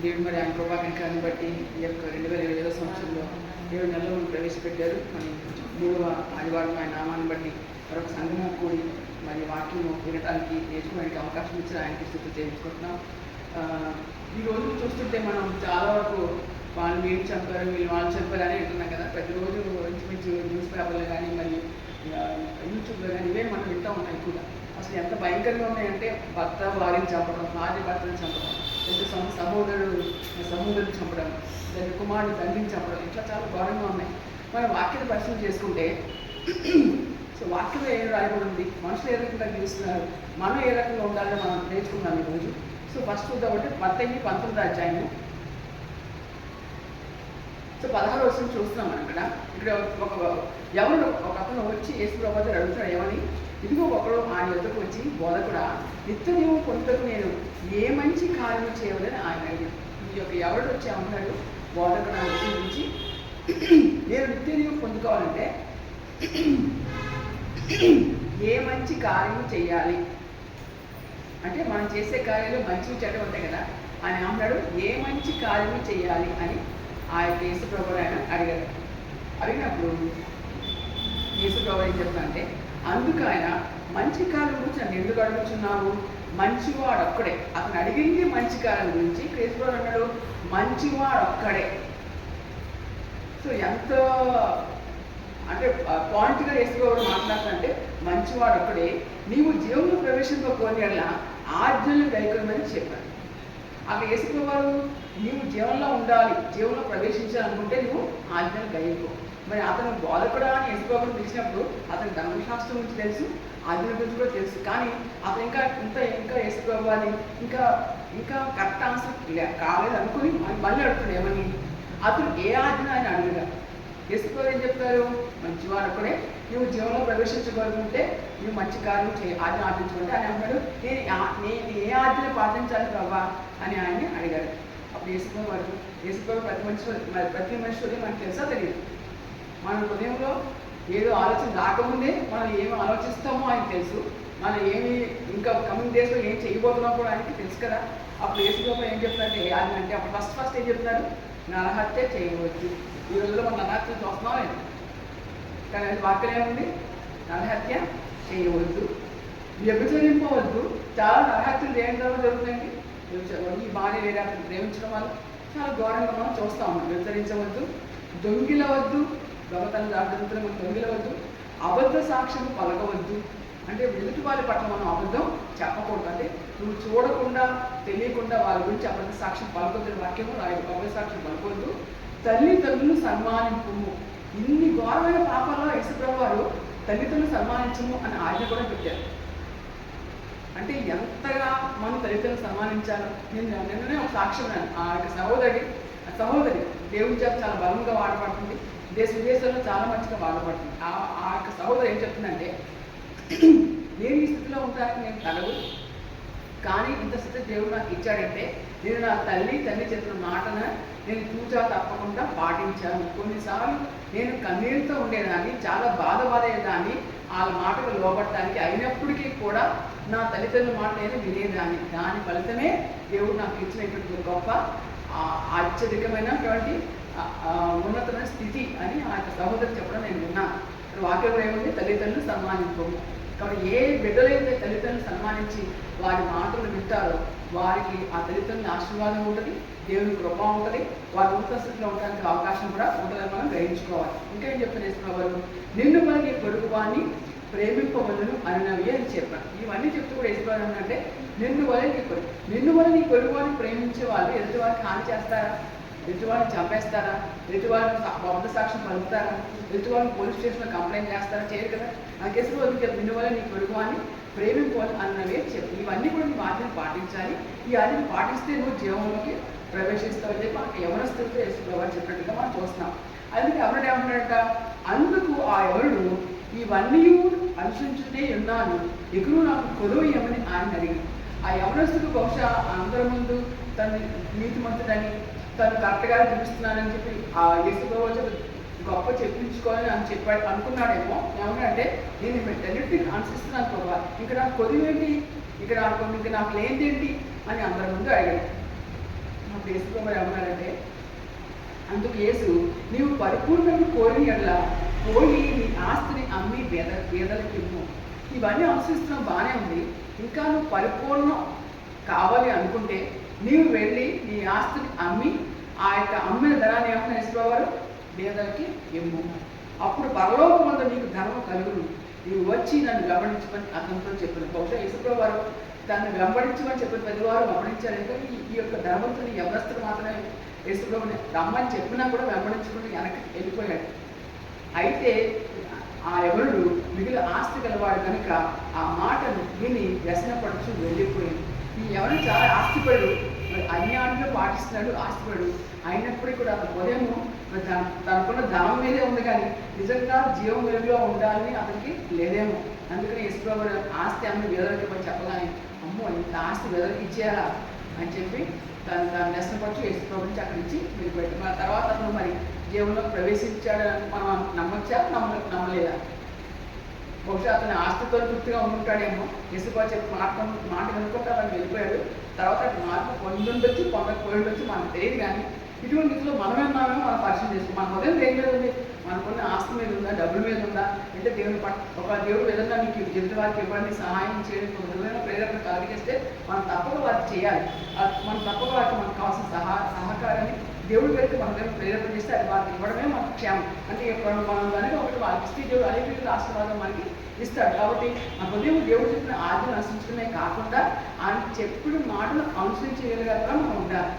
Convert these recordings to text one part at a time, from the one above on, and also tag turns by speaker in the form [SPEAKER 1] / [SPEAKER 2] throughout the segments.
[SPEAKER 1] దేవుడు మరి ఆయన కృపాకనికాన్ని బట్టి ఈ యొక్క 2025 సంవత్సరంలో 7 నెలలు ప్రవేశపెట్టారు. మరి 3వ ఆదివారం ఆయన నామాన్ని బట్టి మరొక సంఘము కూడి మరి వాక్యం వినటానికి నేర్చుకోవడానికి అవకాశం ఇచ్చి ఆయనకి స్థితి చేయించుకుంటున్నాం. ఈ రోజు చూస్తుంటే మనం చాలా వరకు వాళ్ళు వీళ్ళు చంపారు వీళ్ళు వాళ్ళు చంపారు అని అంటున్నాం కదా. ప్రతిరోజు ఇంచుమించు న్యూస్ పేపర్లో కానీ మరి యూట్యూబ్లో కానీ ఇవే మనం వింటూ ఉన్నాం ఎక్కువగా. అసలు ఎంత భయంకరంగా ఉన్నాయంటే భర్త భార్యను చంపడం, భార్య భర్తను చంపడం, సహోదరుని చంపడం, దాని కుమారుడు తండ్రిని చంపడం, ఇట్లా చాలా ఘోరంగా ఉన్నాయి. మనం వాక్యాన్ని పరిశీలన చేసుకుంటే సో వాక్యంలో ఏం రాయబడి ఉంది, మనుషులు ఏ రకంగా జీవిస్తున్నారు, మనం ఏ రకంగా ఉండాలని మనం నేర్చుకున్నాం ఈరోజు. సో ఫస్ట్ చూద్దామంటే మత్తయి 19వ అధ్యాయము. సో 16వ వచనం చూస్తున్నాం మనం ఇక్కడ ఒక అతను వచ్చి యేసు ప్రభువు దగ్గర అడుగుతాడు, ఏమని, ఇదిగో ఒకడు ఆయన వద్దకు వచ్చి, బోధకుడా, నిత్యజీవం పొందుటకు నేను ఏ మంచి కార్యం చేయవలని ఆయన అడిగాడు. ఈ యొక్క ఎవరు వచ్చి అన్నాడు, బోధకుడు గురించి నేను నిత్యజీవం పొందుకోవాలంటే ఏ మంచి కార్యం చేయాలి అంటే, మనం చేసే కార్యాలు మంచివి చెడ్డ ఉంటాయి కదా. ఆయన అన్నాడు ఏ మంచి కార్యము చేయాలి అని ఆ యొక్క యేసు ప్రభువు ఆయన అడిగాడు. అడిగినప్పుడు యేసు ప్రభువు ఏం చెప్తానంటే, అందుకు ఆయన మంచి కార్యం గురించి నన్ను ఎందుకు అడుగుతున్నావు, మంచివాడు ఒక్కడే. అతను అడిగింది మంచి కార్యం గురించి. యేసు ప్రభువు అన్నాడు మంచివాడు ఒక్కడే. సో ఎంత అంటే పాయింట్గా యేసు ప్రభువు మాట్లాడుతుంటే, మంచివాడు ఒక్కడే, నీవు జీవంలో ప్రవేశింపకోని వల్ల ఆజ్ఞలు గైకొనమని చెప్పాడు. అక్కడ యేసు ప్రభువు నీవు జీవంలో ఉండాలి, జీవంలో ప్రవేశించాలనుకుంటే నువ్వు ఆజ్ఞలు గైకో. మరి అతను బోధకుడా అని యేసు ప్రభువుని పిలిచినప్పుడు అతను ధర్మశాస్త్రం గురించి తెలుసు, ఆజ్ఞల గురించి కూడా తెలుసు. కానీ అతను ఇంకా యేసు ప్రభువు అని ఇంకా కరెక్ట్ ఆన్సర్ కాలేదు అనుకుని మళ్ళీ అడుగుతాడు, ఏమని, అతను ఏ ఆజ్ఞ అని అడుగుగా. యేసు ప్రభువు ఏం చెప్తారు, మంచివాడు అక్కడే, నువ్వు జీవనంలో ప్రవేశించగలుగుతుంటే నువ్వు మంచి కార్యం ఆజ్ఞ ఆపించుకుంటే అని అన్నాడు. నేను ఏ ఆజ్ఞను పాటించాలి ప్రభా అని ఆయన్ని అడిగాడు. అప్పుడు యేసు ప్రభువు ప్రతి మనిషి మనకు తెలుసా తెలియదు. మన హృదయంలో ఏదో ఆలోచన రాకముందే మనం ఏమి ఆలోచిస్తామో ఆయనకు తెలుసు. మనం ఏమి ఇంకా కమింగ్ డేస్లో ఏం చేయబోతున్నాం కూడా ఆయనకి తెలుసు కదా. అప్పుడు యేసు ప్రభువు ఏం చెప్తారంటే ఆజ్ఞ అంటే, అప్పుడు ఫస్ట్ ఏం చెప్తున్నారు, నరహత్య చేయవద్దు. ఈ రోజుల్లో మనం నరహత్య చూస్తున్నాం లేదు, కానీ అది వాక్యం ఏముంది, నరహత్య చేయవద్దు, వ్యభిచరింపవద్దు. చాలా నరహత్యలు దేని ద్వారా జరుగుతాయండి. ఈ భార్య వేరే ప్రేమించడం వల్ల చాలా ఘోరంగా మనం చూస్తూ ఉన్నాం. వ్యభిచరించవద్దు, దొంగిలవద్దు, దొంగతనం జరుగుతున్న మనం దొంగిలవద్దు, అబద్ధ సాక్ష్యం పలకవద్దు. అంటే ఎదుటి వాళ్ళ పట్ల మనం అబద్ధం చెప్పకూడదు. అంటే నువ్వు చూడకుండా తెలియకుండా వాళ్ళ గురించి అబద్ధ సాక్ష్యం పలకొద్దు. వాక్యము రాయదు, అబద్ధ సాక్ష్యం పలకొద్దు. తల్లిదండ్రులను సన్మానింపు. ఇన్ని ఘోరమైన పాపాల్లో యేసు ప్రభువు వారు తల్లిదండ్రులు సన్మానించము అని ఆజ్ఞ కూడా పెట్టారు. అంటే ఎంతగా మనం తల్లిదండ్రులు సన్మానించాలో. నిన్ననే ఒక సాక్ష్యం, ఆ యొక్క సహోదరి దేవుని చేత చాలా బలంగా వాడబడుతుంది, దేశ విదేశాల్లో చాలా మంచిగా వాడబడుతుంది. ఆ యొక్క సహోదరి ఏం చెప్తుందంటే, నేను ఈ స్థితిలో ఉండడానికి నేను తగదు, కానీ ఇంత స్థితి దేవుడు నాకు ఇచ్చాడంటే నేను నా తల్లి చెప్పిన మాటను నేను పూజా తప్పకుండా పాటించాను. కొన్నిసార్లు నేను కన్నీరుతో ఉండేదాన్ని, చాలా బాధపడేదాన్ని వాళ్ళ మాటకు లోపడటానికి. అయినప్పటికీ కూడా నా తల్లిదండ్రుల మాట నేను వినేదాన్ని. దాని ఫలితమే దేవుడు నాకు ఇచ్చినటువంటి గొప్ప అత్యధికమైనటువంటి ఉన్నతమైన స్థితి అని ఆ యొక్క సహోదరు చెప్పడం నేను విన్నాను. వాక్యంలో ఏముంది, తల్లిదండ్రులు సన్మానించము. కాబట్టి ఏ బిడ్డలైతే తల్లిదండ్రులు సన్మానించి వారి మాటలు వింటారో వారికి ఆ తల్లిదండ్రుల ఆశీర్వాదం ఉంటుంది, దేవుని కృప ఉంటుంది, వారి ఉన్నత స్థితిలో ఉండడానికి అవకాశం కూడా ఉంటుందని మనం గ్రహించుకోవాలి. ఇంకా ఏం చెప్తారు యేసు ప్రభువు, నిన్ను వల్ల నీ పొరుగువాన్ని ప్రేమింపవలను అన్నవి అని చెప్పాను. ఇవన్నీ చెప్తూ కూడా యేసు ప్రభువు అంటే, నిన్ను వల్ల నీ పొరుగువాన్ని ప్రేమించే వాళ్ళు ఎదుటివారికి హాని చేస్తారా, ఎదుటివారిని చంపేస్తారా, ఎదుటివారిని అబద్ధ సాక్ష్యం పలుకుతారా, ఎదుటివారిని పోలీస్ స్టేషన్లో కంప్లైంట్ చేస్తారా, చేయరు కదా. ఆ కేసు రోజు నిన్ను వల్ల నీ పొరుగువాన్ని ప్రేమింపాలి అన్నవే చెప్పు. ఇవన్నీ కూడా నీ ఆజ్ఞను పాటించాలి. ఈ ఆజ్ఞను పాటిస్తే నువ్వు జీవంలోకి ప్రవేశిస్తావని చెప్పి మనకి యవనస్తులతో యేసు ప్రభువు చెప్పినట్టుగా మనం చూస్తున్నాం. అందుకే ఎవరు ఏమంటాడట, అందుకు ఆ ఎవరు ఇవన్నీ అనుసరించునే ఉన్నాను, ఎగురు నాకు కొలువు ఏమని ఆయన అడిగి. ఆ యవనస్తుడు బహుశా అందరి ముందు తను నీతిమంతుడని, తను కరెక్ట్గా చూపిస్తున్నానని చెప్పి ఆ యేసు ప్రభువు గొప్ప చెప్పించుకోవాలని అని చెప్పాడు అనుకున్నాడేమో. ఏమన్నాడంటే, నేను వీటన్నిటిని అనుసరిస్తున్నాను ప్రభా, ఇంకా నాకు కొద్దివేంటి, ఇంకా నాకు లేనిదేంటి అని అందరి ముందు అడిగాడు. యేసుప్రభువు ఏమన్నారంటే, అందుకు యేసు, నీవు పరిపూర్ణను కోరిన యెడల పోయి నీ ఆస్తిని అమ్మి పేదలకు ఇవ్వు. ఇవన్నీ అనుసరిస్తున్నాం, బాగానే ఉంది. ఇంకా నువ్వు పరిపూర్ణం కావాలి అనుకుంటే నీవు వెళ్ళి నీ ఆస్తిని అమ్మి ఆ యొక్క అమ్మిన ధనాన్ని ఏమన్నా యేసుప్రభువు పేదలకి ఇవ్వు. అప్పుడు పరలోకమందు నీకు ధర్మం కలుగును. నీవు వచ్చి నన్ను వెంబడించమని అతనితో చెప్పిన. బహుశా యేసుప్రభువు వారు దాన్ని వెంబడించమని చెప్పిన పెద్దవారు వెంబడించారంటే ఈ యొక్క ధర్మంతుని యవనస్తుడు మాత్రమే యేసుప్రభుని రమ్మని చెప్పినా కూడా వెంబడించుకుంటూ వెనక్కి వెళ్ళిపోయాడు. అయితే ఆ యవనుడు మిగిలిన ఆస్తి గలవాడు కనుక ఆ మాటను విని వ్యసనపడుచు వెళ్ళిపోయింది. ఈ యవనుడు చాలా ఆస్తిపడు, అన్యాయంలో పాటిస్తున్నాడు, ఆస్తిపడు. అయినప్పటికీ కూడా అతను ఉదయము తనకున్న ధనం మీదే ఉంది, కానీ నిజంగా జీవం వెలుగులో ఉండాలని అతనికి లేదేమో. అందుకని యేసుప్రభువు ఆస్తి అమ్మి వేదలకి పోయి చెప్పగానే, అమ్మో ఇంత ఆస్తి వేదలకి ఇచ్చేయాలా అని చెప్పి దాన్ని వ్యసనపడుచు యేసుప్రభు నుంచి అక్కడి నుంచి వెళ్ళిపోయాడు. మన తర్వాత అతను మరి జీవంలో ప్రవేశించాడని మనం నమ్మొచ్చా, నమ్మలేదా? బహుశా అతను ఆస్తితో తృప్తిగా ఉంటుంటాడేమో. యేసుప్రభు చెప్పి మాట కనుక్కుంటే అతను వెళ్ళిపోయాడు. తర్వాత మార్పు పొందుండొచ్చు, పొందకపోయిండొచ్చు, మనకు తెలియదు. కానీ ఇటువంటి రీతిలో మనమేమో మనం పరిశీలన చేసుకో. మన హృదయం దేని మీద ఉంది? మనకున్న ఆస్తి మీద ఉందా, డబ్బుల మీద ఉందా? అంటే దేవుని ఒక దేవుడు ఏదన్నా మీకు ఎదుటి వారికి ఇవ్వండి, సహాయం చేయడం, హృదయంలో ప్రేరణ కలిగిస్తే మనం తప్పక వారికి చేయాలి. మనం తప్పక వారికి మనకు కావాల్సిన సహకారాన్ని దేవుడి పేరుకి మన దగ్గర ప్రేరేపణ చేస్తే అది వారికి ఇవ్వడమే మనకు క్షేమం. అంటే మనం కనుక ఒకటి వాళ్ళకి ఇస్తే దేవుడు అదే రీతిలో ఆశీర్వాదం మనకి ఇస్తాడు. కాబట్టి మన హృదయం దేవుడు చెప్పిన ఆజ్ఞను అనుసరించడమే కాకుండా ఆయన చెప్పిన మాటను అనుసరించగలిగా మనం ఉండాలి.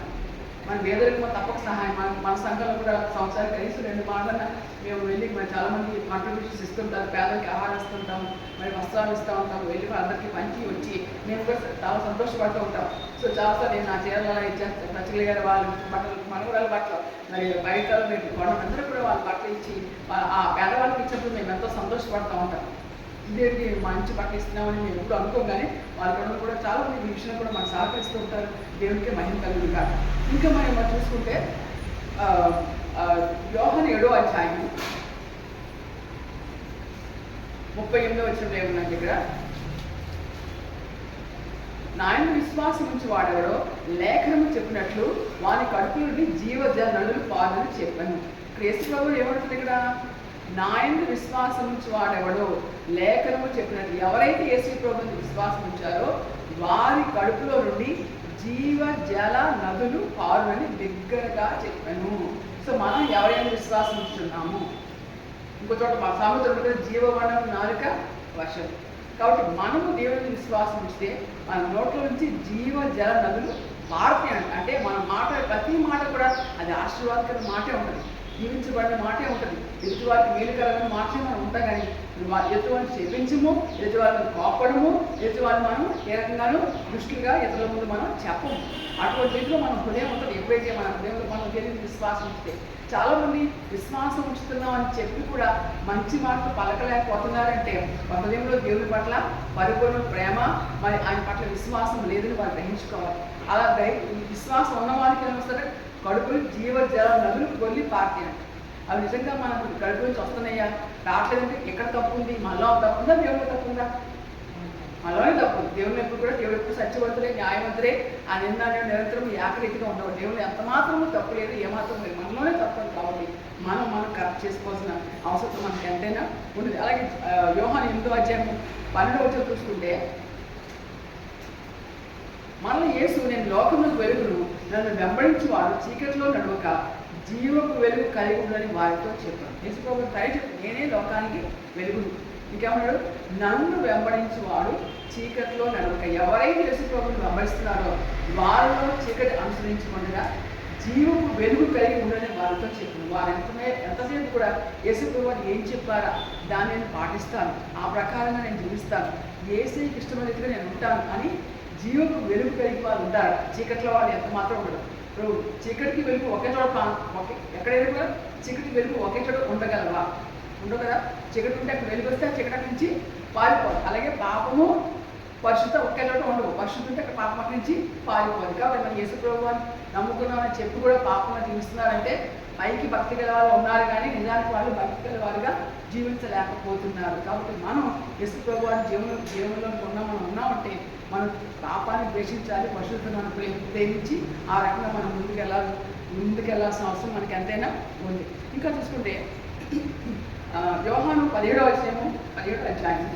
[SPEAKER 1] మన పేదలకు మనం తప్పక సహాయం, మన సంఘంలో కూడా సంవత్సరానికి కనీసం 2 మాటలన్నా మేము వెళ్ళి మరి చాలామంది కాంట్రిబ్యూషన్స్ ఇస్తుంటారు, పేదలకి ఆహారం ఇస్తుంటాము, మరి వస్త్రాలు ఇస్తూ ఉంటాము, వెళ్ళి అందరికీ పంచి వచ్చి మేము కూడా చాలా సంతోషపడుతూ ఉంటాం. సో చాలాసార్లు నేను నా చీరలు అలా ఇచ్చేస్తాను, పచ్చిలి గారు వాళ్ళ బట్టలు, మనవరాల బట్టలు, మరి బయట అందరూ కూడా వాళ్ళ బట్టలు ఇచ్చి ఆ పేదవాళ్ళకి ఇచ్చినప్పుడు మేము ఎంతో సంతోషపడుతూ ఉంటాం. ఇదేంటి మంచి బట్టలు ఇస్తున్నామని మేము ఎప్పుడు అనుకోం, కానీ వాళ్ళ కూడా చాలా మంది ఈ విషయంలో కూడా మనకు సహకరిస్తూ ఉంటారు. దేవునికి మహిమ కలుగును కాదు. ఇంకా మనం చూసుకుంటే యోహాను 7వ అధ్యాయం 38వ వచనంలో ఏమన్నా దగ్గర, నాయన విశ్వాసం నుంచి వాడెవడో లేఖనము చెప్పినట్లు వాని కడుపు నుండి జీవజల నదులు పారుదని చెప్పాను. ఇక్కడ యేసుప్రభువు ఏమంటుంది ఇక్కడ? నాయన విశ్వాసం నుంచి వాడెవడో లేఖనము చెప్పినట్లు, ఎవరైతే యేసుప్రభువుని విశ్వాసం ఉంచారో వారి కడుపులో నుండి జీవ జల నదులు పారునని దగ్గరగా చెప్పాను. సో మనం ఎవరైనా విశ్వాసం ఉంచుతున్నాము. ఇంకో చోట మా సామెత జీవవనం నాలుక వర్షం. కాబట్టి మనము దేవుని విశ్వాసం ఉంచితే మన నోట్ల నుంచి జీవ జల నదులు పారుతాయి. అంటే మన మాట, ప్రతి మాట కూడా అది ఆశీర్వాదకర మాటే ఉంటుంది, జీవించబడిన మాటే ఉంటుంది, ఎదుటివారికి మేలుకరమైన మాటే మనం ఉంటాం. కానీ ఎదుటివారిని చెప్పించము, ఎదుటివారిని కోపడము, ఎదుటివారిని మనం ఏ రకంగానూ దృష్టిగా ఇతరుల ముందు మనం చెప్పము. అటువంటి రీతిలో మన హృదయం ఉంటుంది. ఎప్పుడైతే మన హృదయంలో మనం దేవుని విశ్వాసం ఉంచితే, చాలామంది విశ్వాసం ఉంచుతున్నాం అని చెప్పి కూడా మంచి మాటలు పలకలేకపోతున్నారంటే మన హృదయంలో దేవుని పట్ల పరిపూర్ణ ప్రేమ, మరి ఆయన పట్ల విశ్వాసం లేదని వారు గ్రహించుకోవాలి. అలా విశ్వాసం ఉన్న వారికి ఏమొస్తారంటే కడుపులు జీవ జల నదులు కొల్లి పార్టీ. అవి నిజంగా మనకు కడుపు నుంచి వస్తున్నాయా, రావట్లేదంటే ఎక్కడ తప్పు ఉంది? మనలో తప్పు ఉందా, దేవుడిలో తప్పు ఉందా? మనలోనే తప్పు ఉంది. దేవుని ఎప్పుడు కూడా దేవుడు ఎప్పుడు సత్యవంతులే, న్యాయవంతులే, ఆ నిరంతరం ఏకరీతిగా ఉండవు. దేవుడు ఎంత మాత్రమూ తప్పు లేదు, ఏమాత్రం లేదు, మనలోనే తప్పు. కాబట్టి మనం కరెక్ట్ చేసుకోవాల్సిన అవసరం మనకి ఎంతైనా ఉంది. అలాగే యోహాను 8వ అధ్యాయం 12వ వచనం చూసుకుంటే, మళ్ళీ యేసు, నేను లోకములకు వెలుగును, నన్ను వెంబడించి వాడు చీకటిలో నడవక జీవపు వెలుగు కలిగి ఉందని వారితో చెప్పాను. యేసుప్రభువు చెప్పి, నేనే లోకానికి వెలుగును. ఇంకేమన్నాడు? నన్ను వెంబడించి వాడు చీకటిలో నడవక. ఎవరైతే యేసుప్రభువుని వెంబడిస్తున్నారో వారిలో చీకటి అనుసరించకుండా జీవపు వెలుగు కలిగి ఉండని వారితో చెప్పాను. వారు ఎంతసేపు కూడా యేసుప్రభువు ఏం చెప్పారా దాన్ని నేను పాటిస్తాను, ఆ ప్రకారంగా నేను జీవిస్తాను, యేసుకి ఇష్టమైన రీతిగా నేను ఉంటాను అని జీవపు వెలుగు కలిగి వాళ్ళు ఉంటారు. చీకట్లో వాళ్ళు ఎంత మాత్రం ఉండదు. ఇప్పుడు చీకటికి వెలుగు ఒకే చోట ఎక్కడైనా కూడా చీకటికి వెలుగు ఒకే చోట ఉండగలవా? ఉండవు కదా. చీకటి ఉంటే అక్కడ వెలుగు వస్తే ఆ చీకటి నుంచి పారిపోవాలి. అలాగే పాపము పరిశుద్ధ ఒకే చోట ఉండవు. పరిశుద్ధ ఉంటే అక్కడ పాపం నుంచి పారిపోదు. కాబట్టి మనం యేసు ప్రభువుని నమ్ముకున్నామని చెప్పి కూడా పాపంలో జీవిస్తున్నారంటే పైకి భక్తి గల వాళ్ళు ఉన్నారు కానీ నిజానికి వాళ్ళు భక్తి గల వారుగా జీవించలేకపోతున్నారు. కాబట్టి మనం యేసు ప్రభువుని జీవనంలో మనం ఉన్నామంటే మనం పాపాన్ని ద్వేషించాలి, పరిశుద్ధతను మనం ప్రేమించి ఆ రకంగా మనం ముందుకెళ్లాల్సిన అవసరం మనకి ఎంతైనా ఉంది. ఇంకా చూసుకుంటే యోహాను 17వ అధ్యాయం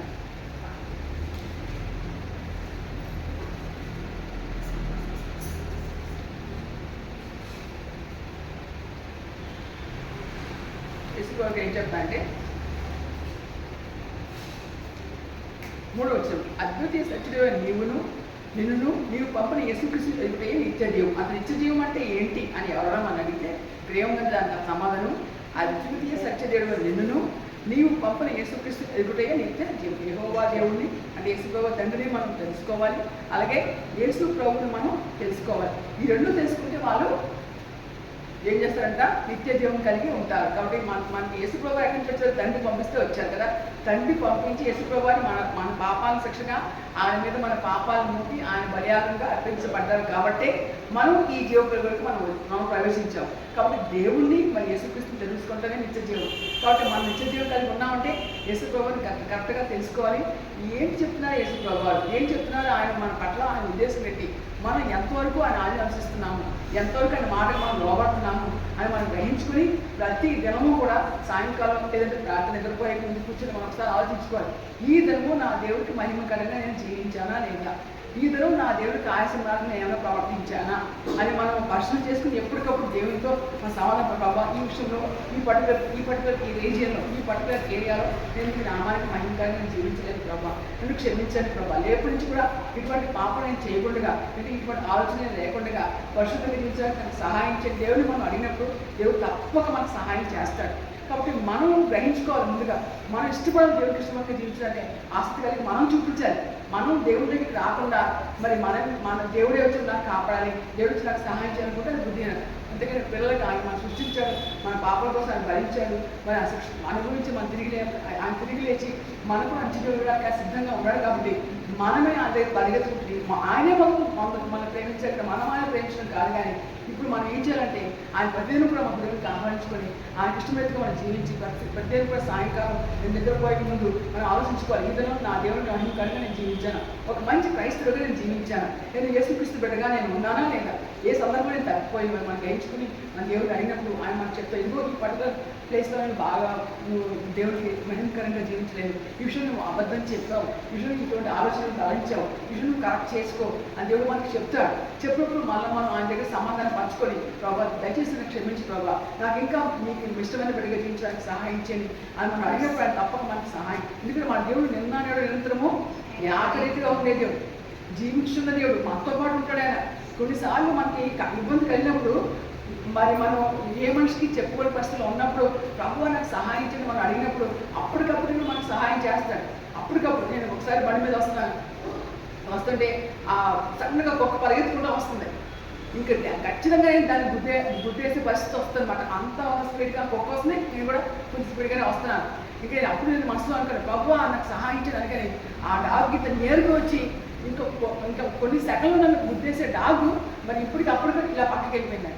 [SPEAKER 1] యేసుప్రభువుకి ఏం చెప్తా అంటే 3వ వచనం, అద్వితీయ సత్యుడైన నీవు పంపిన యేసుక్రీస్తు ఎదుటే నిత్య జీవం. అసలు నిత్య జీవం అంటే ఏంటి అని ఎవరైనా మనం అడిగితే ప్రేమగా దానికి సమాధానం, అద్వితీయ సత్యదేవుడు నీవు పంపిన యేసుక్రీస్తు ఎదుటే నిత్య జీవం. యెహోవా దేవుడిని అంటే యేసు ప్రభు తండ్రిని మనం తెలుసుకోవాలి, అలాగే యేసు ప్రభువుని మనం తెలుసుకోవాలి. ఈ రెండు తెలుసుకుంటే వాళ్ళు ఏం చేస్తారంట, నిత్య జీవం కలిగి ఉంటారు. కాబట్టి మనకి యేసు ప్రభు ఎక్కడి నుంచి వచ్చారు, తండ్రి పంపిస్తే వచ్చారు కదా. తండ్రి పంపించి యేసు ప్రభుని మన పాపాల శిక్షగా ఆయన మీద మన పాపాలను మూపి ఆయన బలియాగంగా అర్పించబడ్డారు. కాబట్టి మనం ఈ జీవ ప్రజలకు మనం ప్రవేశించాం. కాబట్టి దేవుణ్ణి మరి యేసుక్రీస్తుని తెలుసుకుంటేనే నిత్య జీవం. కాబట్టి మనం నిత్య జీవం కలిగి ఉన్నామంటే యేసు ప్రభుని కరెక్ట్గా తెలుసుకోవాలి. ఏంటి చెప్తున్నారు యేసు ప్రభు వారు, ఏం చెప్తున్నారు ఆయన మన పట్ల, ఆయన ఉద్దేశం పెట్టి మనం ఎంతవరకు ఆయన ఆజ్ఞ అనుసరిస్తున్నాము, ఎంతవరకు ఆయన మాటకు మనం లోబడుతున్నాము అని మనం గ్రహించుకుని ప్రతి దినము కూడా సాయంకాలం లేదంటే ప్రార్థన నిద్రపోయే ముందు కూర్చొని మనం ఒకసారి ఆలోచించుకోవాలి. ఈ దినము నా దేవుడికి మహిమకరంగా నేను జీవించానా లేదా, ఈ దినం నా దేవుడికి ఆయాసంగా ఏమైనా ప్రవర్తించానా అని మనం పరిశీలన చేసుకుని ఎప్పటికప్పుడు దేవునితో మన సమాధాన ప్రభావ ఈ విషయంలో ఈ పర్టికులర్ ఈ రీజియన్లో ఈ పర్టికులర్ ఏరియాలో నేను ఈ నామానికి మహిమకరంగా నేను జీవించలేదు ప్రభావ, నేను క్షమించాను ప్రభావ. లేపటి నుంచి కూడా ఇటువంటి పాపం నేను చేయకుండా, అంటే ఇటువంటి ఆలోచన లేకుండా పరిశుద్ధంగా జీవించడానికి నాకు సహాయం చేయ దేవుని మనం అడిగినప్పుడు దేవుడు తప్పక మనకు సహాయం చేస్తాడు. కాబట్టి మనం గ్రహించుకోవాలి, ముందుగా మనం ఇష్టపడాలి దేవుడికి ఇష్టంగా జీవించాలంటే ఆసక్తి కలిగి మనం చూపించాలి. మనం దేవుడి దగ్గరికి రాకుండా మరి మన దేవుడే వచ్చి నాకు కాపాడాలి, దేవుడు వచ్చి నాకు సహాయం చేయాలనుకుంటే అది బుద్ధి. అందుకని పిల్లలకి ఆయన మనం సృష్టించాడు, మన పాపల కోసం ఆయన భరించాడు, మరి మన గురించి మనం ఆయన తిరిగి లేచి మనకు మంచి దేవుడిగా సిద్ధంగా ఉన్నాడు. కాబట్టి మనమే అదే పరిగెత్తుకుంటుంది, ఆయనే మనం ప్రేమించాక మనం ఆయన ప్రేమించడం కాదు. కానీ ఇప్పుడు మనం ఏం చేయాలంటే ఆయన ప్రతిదినం కూడా మన దేవుడికి ఆహ్వానించుకొని ఆయన ఇష్టమైతే మనం జీవించి ప్రతిదినం కూడా సాయంకాలం నేను నిద్రపోయే ముందు మనం ఆలోచించుకోవాలి, ఈ దినం నా దేవుడిని అహింకరంగా నేను జీవించాను, ఒక మంచి క్రైస్తవుడిగా నేను జీవించాను, నేను యేసుక్రీస్తు బిడ్డగా నేను ఉన్నానా లేదా, ఏ సందర్భంలో నేను తప్పిపోయి మనం గ్రహించుకుని మన దేవుడిని అడిగినప్పుడు ఆయన మనకు చెప్తాను, ఇదిగో ఈ పర్టికులర్ ప్లేస్లో నేను బాగా నువ్వు దేవుడికి మహిమకరంగా జీవించలేదు, ఈ విషయం నువ్వు అబద్ధం చెప్పావు, ఈ విషయం ఇటువంటి ఆలోచనలు తలంచావు, ఈ విషయం నువ్వు కరెక్ట్ చేసుకో అని దేవుడు మనకి చెప్తాడు. చెప్పినప్పుడు మళ్ళీ మనం ఆయన దగ్గర సమాధానం పంచుకొని, ప్రభావ దయచేసి నాకు క్షమించి ప్రభావ, నాకు ఇంకా మీకు ఇష్టమైన బిడ్డగా జీవించడానికి సహాయం చేయండి అని మనం అడిగినప్పుడు ఆయన తప్పక మనకి సహాయం. ఎందుకంటే మన దేవుడు నిన్నాడు నిరంతరము ఏకరీతిగా ఉండే దేవుడు, జీవించున్న దేవుడు, మనతో పాటు ఉంటాడు ఆయన. కొన్నిసార్లు మనకి ఇబ్బంది కలిగినప్పుడు మరి మనం ఏ మనిషికి చెప్పుకోని పరిస్థితులు ఉన్నప్పుడు ప్రభువా నాకు సహాయం చేయండి మనం అడిగినప్పుడు అప్పటికప్పుడు మనకు సహాయం చేస్తాడు. అప్పటికప్పుడు నేను ఒకసారి బండి మీద వస్తుంటే సడన్గా కుక్క పరిగెత్తుకుంటూ వస్తుంది, ఇంకా ఖచ్చితంగా దాన్ని గుద్దేసే పరిస్థితి వస్తుంది అన్నమాట. అంత స్పీడ్గా కుక్క వస్తుంది, నేను కూడా కొంచెం స్పీడ్గానే వస్తున్నాను. ఇంకా అప్పుడు నేను మనసులో అనుకున్నాను, ప్రభువా నాకు సహాయం చేయడం అనుకని ఆ డాగ్ ఇంత నేరుగా వచ్చి ఇంకా కొన్ని సెకండ్లు నన్ను గుద్దేసే డాగు మరి అప్పటికప్పుడు ఇలా పక్కకి వెళ్ళిపోయింది,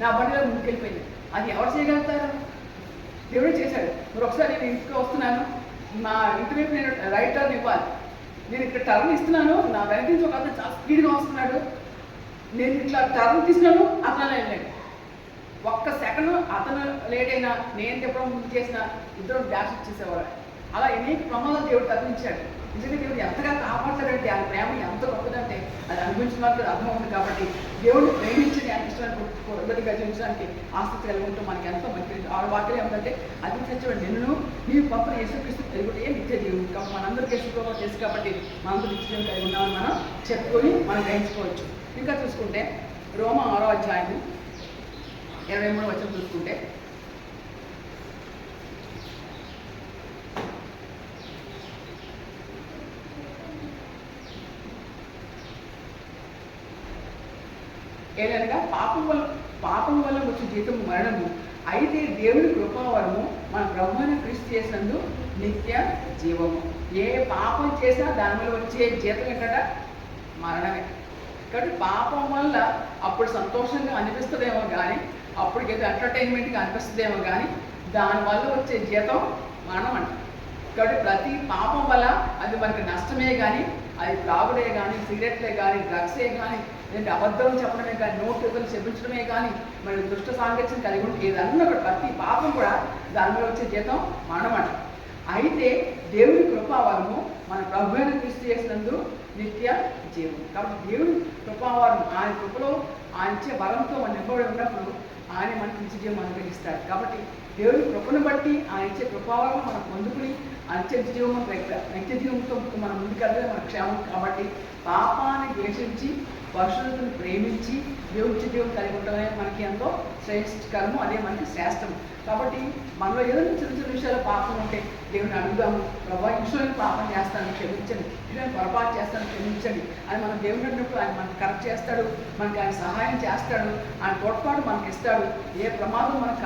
[SPEAKER 1] నా బండిలో ముందుకెళ్ళిపోయింది. అది ఎవరు చేయగలుగుతారు? దేవుడే చేశాడు. మరి ఒకసారి నేను ఇంటికి వస్తున్నాను, నా ఇంటి వైపు నేను రైట్ టర్న్ ఇవ్వాలి, నేను ఇక్కడ టర్న్ ఇస్తున్నాను, నా వెనక నుంచి ఒక అతను చాలా స్పీడ్గా వస్తున్నాడు, నేను ఇట్లా టర్న్ తీసినాను, అతను వెళ్ళాడు. ఒక్క సెకండ్ అతను లేట్ అయినా నేను చెప్పడం ముందు చేసిన ఇద్దరు డాష్ ఇచ్చేసేవాడు. అలా అనేక ప్రమాదాలు దేవుడు తగ్గించాడు. నిజంగా దేవుడు ఎంతగా కాపాడతాడంటే ఆయన ప్రేమ ఎంత గొప్పదంటే అది అనుభవించిన వాళ్ళకి అర్థం ఉంది. కాబట్టి దేవుడు ప్రేమించి ఆయన ఇష్టాన్ని కొద్దిగా జీవించడానికి ఆసక్తి కలిగి ఉంటూ మనకి ఎంతో మంచి ఆవిడ వాక్యం ఏమిటంటే అది తెచ్చేవాడు నిన్ను నీవు పంపిన యేసుక్రీస్తు తెలుగుటే నిత్య జీవుడు. కాబట్టి మనందరికీ యేసుప్రభువు తెలుసు కాబట్టి మనందరూ నిత్య జీవం కలిగి ఉన్నామని మనం చెప్పుకొని మనం గ్రహించుకోవచ్చు. ఇంకా చూసుకుంటే రోమా 6వ అధ్యాయం 23వ వచనం చూసుకుంటే, ఏదనగా పాపం వల్ల వచ్చే జీతం మరణము, అయితే దేవుని కృపావరము మన ప్రభువైన క్రీస్తు చేసినందు నిత్య జీవము. ఏ పాపం చేసినా దానివల్ల వచ్చే జీతం ఏంటంట? మరణమే. కాబట్టి పాపం వల్ల అప్పుడు సంతోషంగా అనిపిస్తుందేమో కానీ, అప్పటికి ఏదో ఎంటర్టైన్మెంట్గా అనిపిస్తుందేమో కానీ, దానివల్ల వచ్చే జీతం మరణం అంట. కాబట్టి ప్రతి పాపం వల్ల అది మనకి నష్టమే కానీ, అది త్రాగుడే కానీ, సిగరెట్లే కానీ, డ్రగ్సే కానీ, లేదంటే అబద్ధం చెప్పడమే కానీ, నోటులు చెప్పించడమే కానీ, మరి దుష్ట సాంగత్యం కలిగి ఉంటే ఏదన్నా కూడా ప్రతి పాపం కూడా దానివల్ల వచ్చే జీతం మరణం అంట. అయితే దేవుని కృపావరము మన ప్రభువైన క్రీస్తు చేసినందు నిత్య జీవం. కాబట్టి దేవుని కృపావరం, ఆయన కృపలో ఆయన ఇచ్చే వరంతో మనం నింపబడి ఉన్నప్పుడు ఆయన మనకి నిత్య జీవం అనుగ్రహిస్తాడు. కాబట్టి దేవుని కృపను బట్టి ఆయన ఇచ్చే కృపావరం మనం పొందుకుని నిత్య జీవంతో మనం ముందుకెళ్ళే మన క్షేమం. కాబట్టి పాపాన్ని ద్వేషించి పరిశుద్ధతను ప్రేమించి దేవుడి జీవం కలిగి ఉండడమే మనకి ఎంతో శ్రేష్ఠకరము, అదే మనకి శ్రేష్టము. కాబట్టి మనలో ఏదైనా చిన్న చిన్న విషయాలు పాపం ఉంటే దేవుని అడుగుదాము, ప్రభావ విషయాన్ని పాపం చేస్తాను క్షమించండి, విషయాన్ని పొరపాటు చేస్తాను క్షమించండి అని మనం దేవుని అడిగినప్పుడు ఆయన మనకు కరెక్ట్ చేస్తాడు, మనకి ఆయన సహాయం చేస్తాడు, ఆయన తోడ్పాటు మనకి ఇస్తాడు. ఏ ప్రమాదం మనకు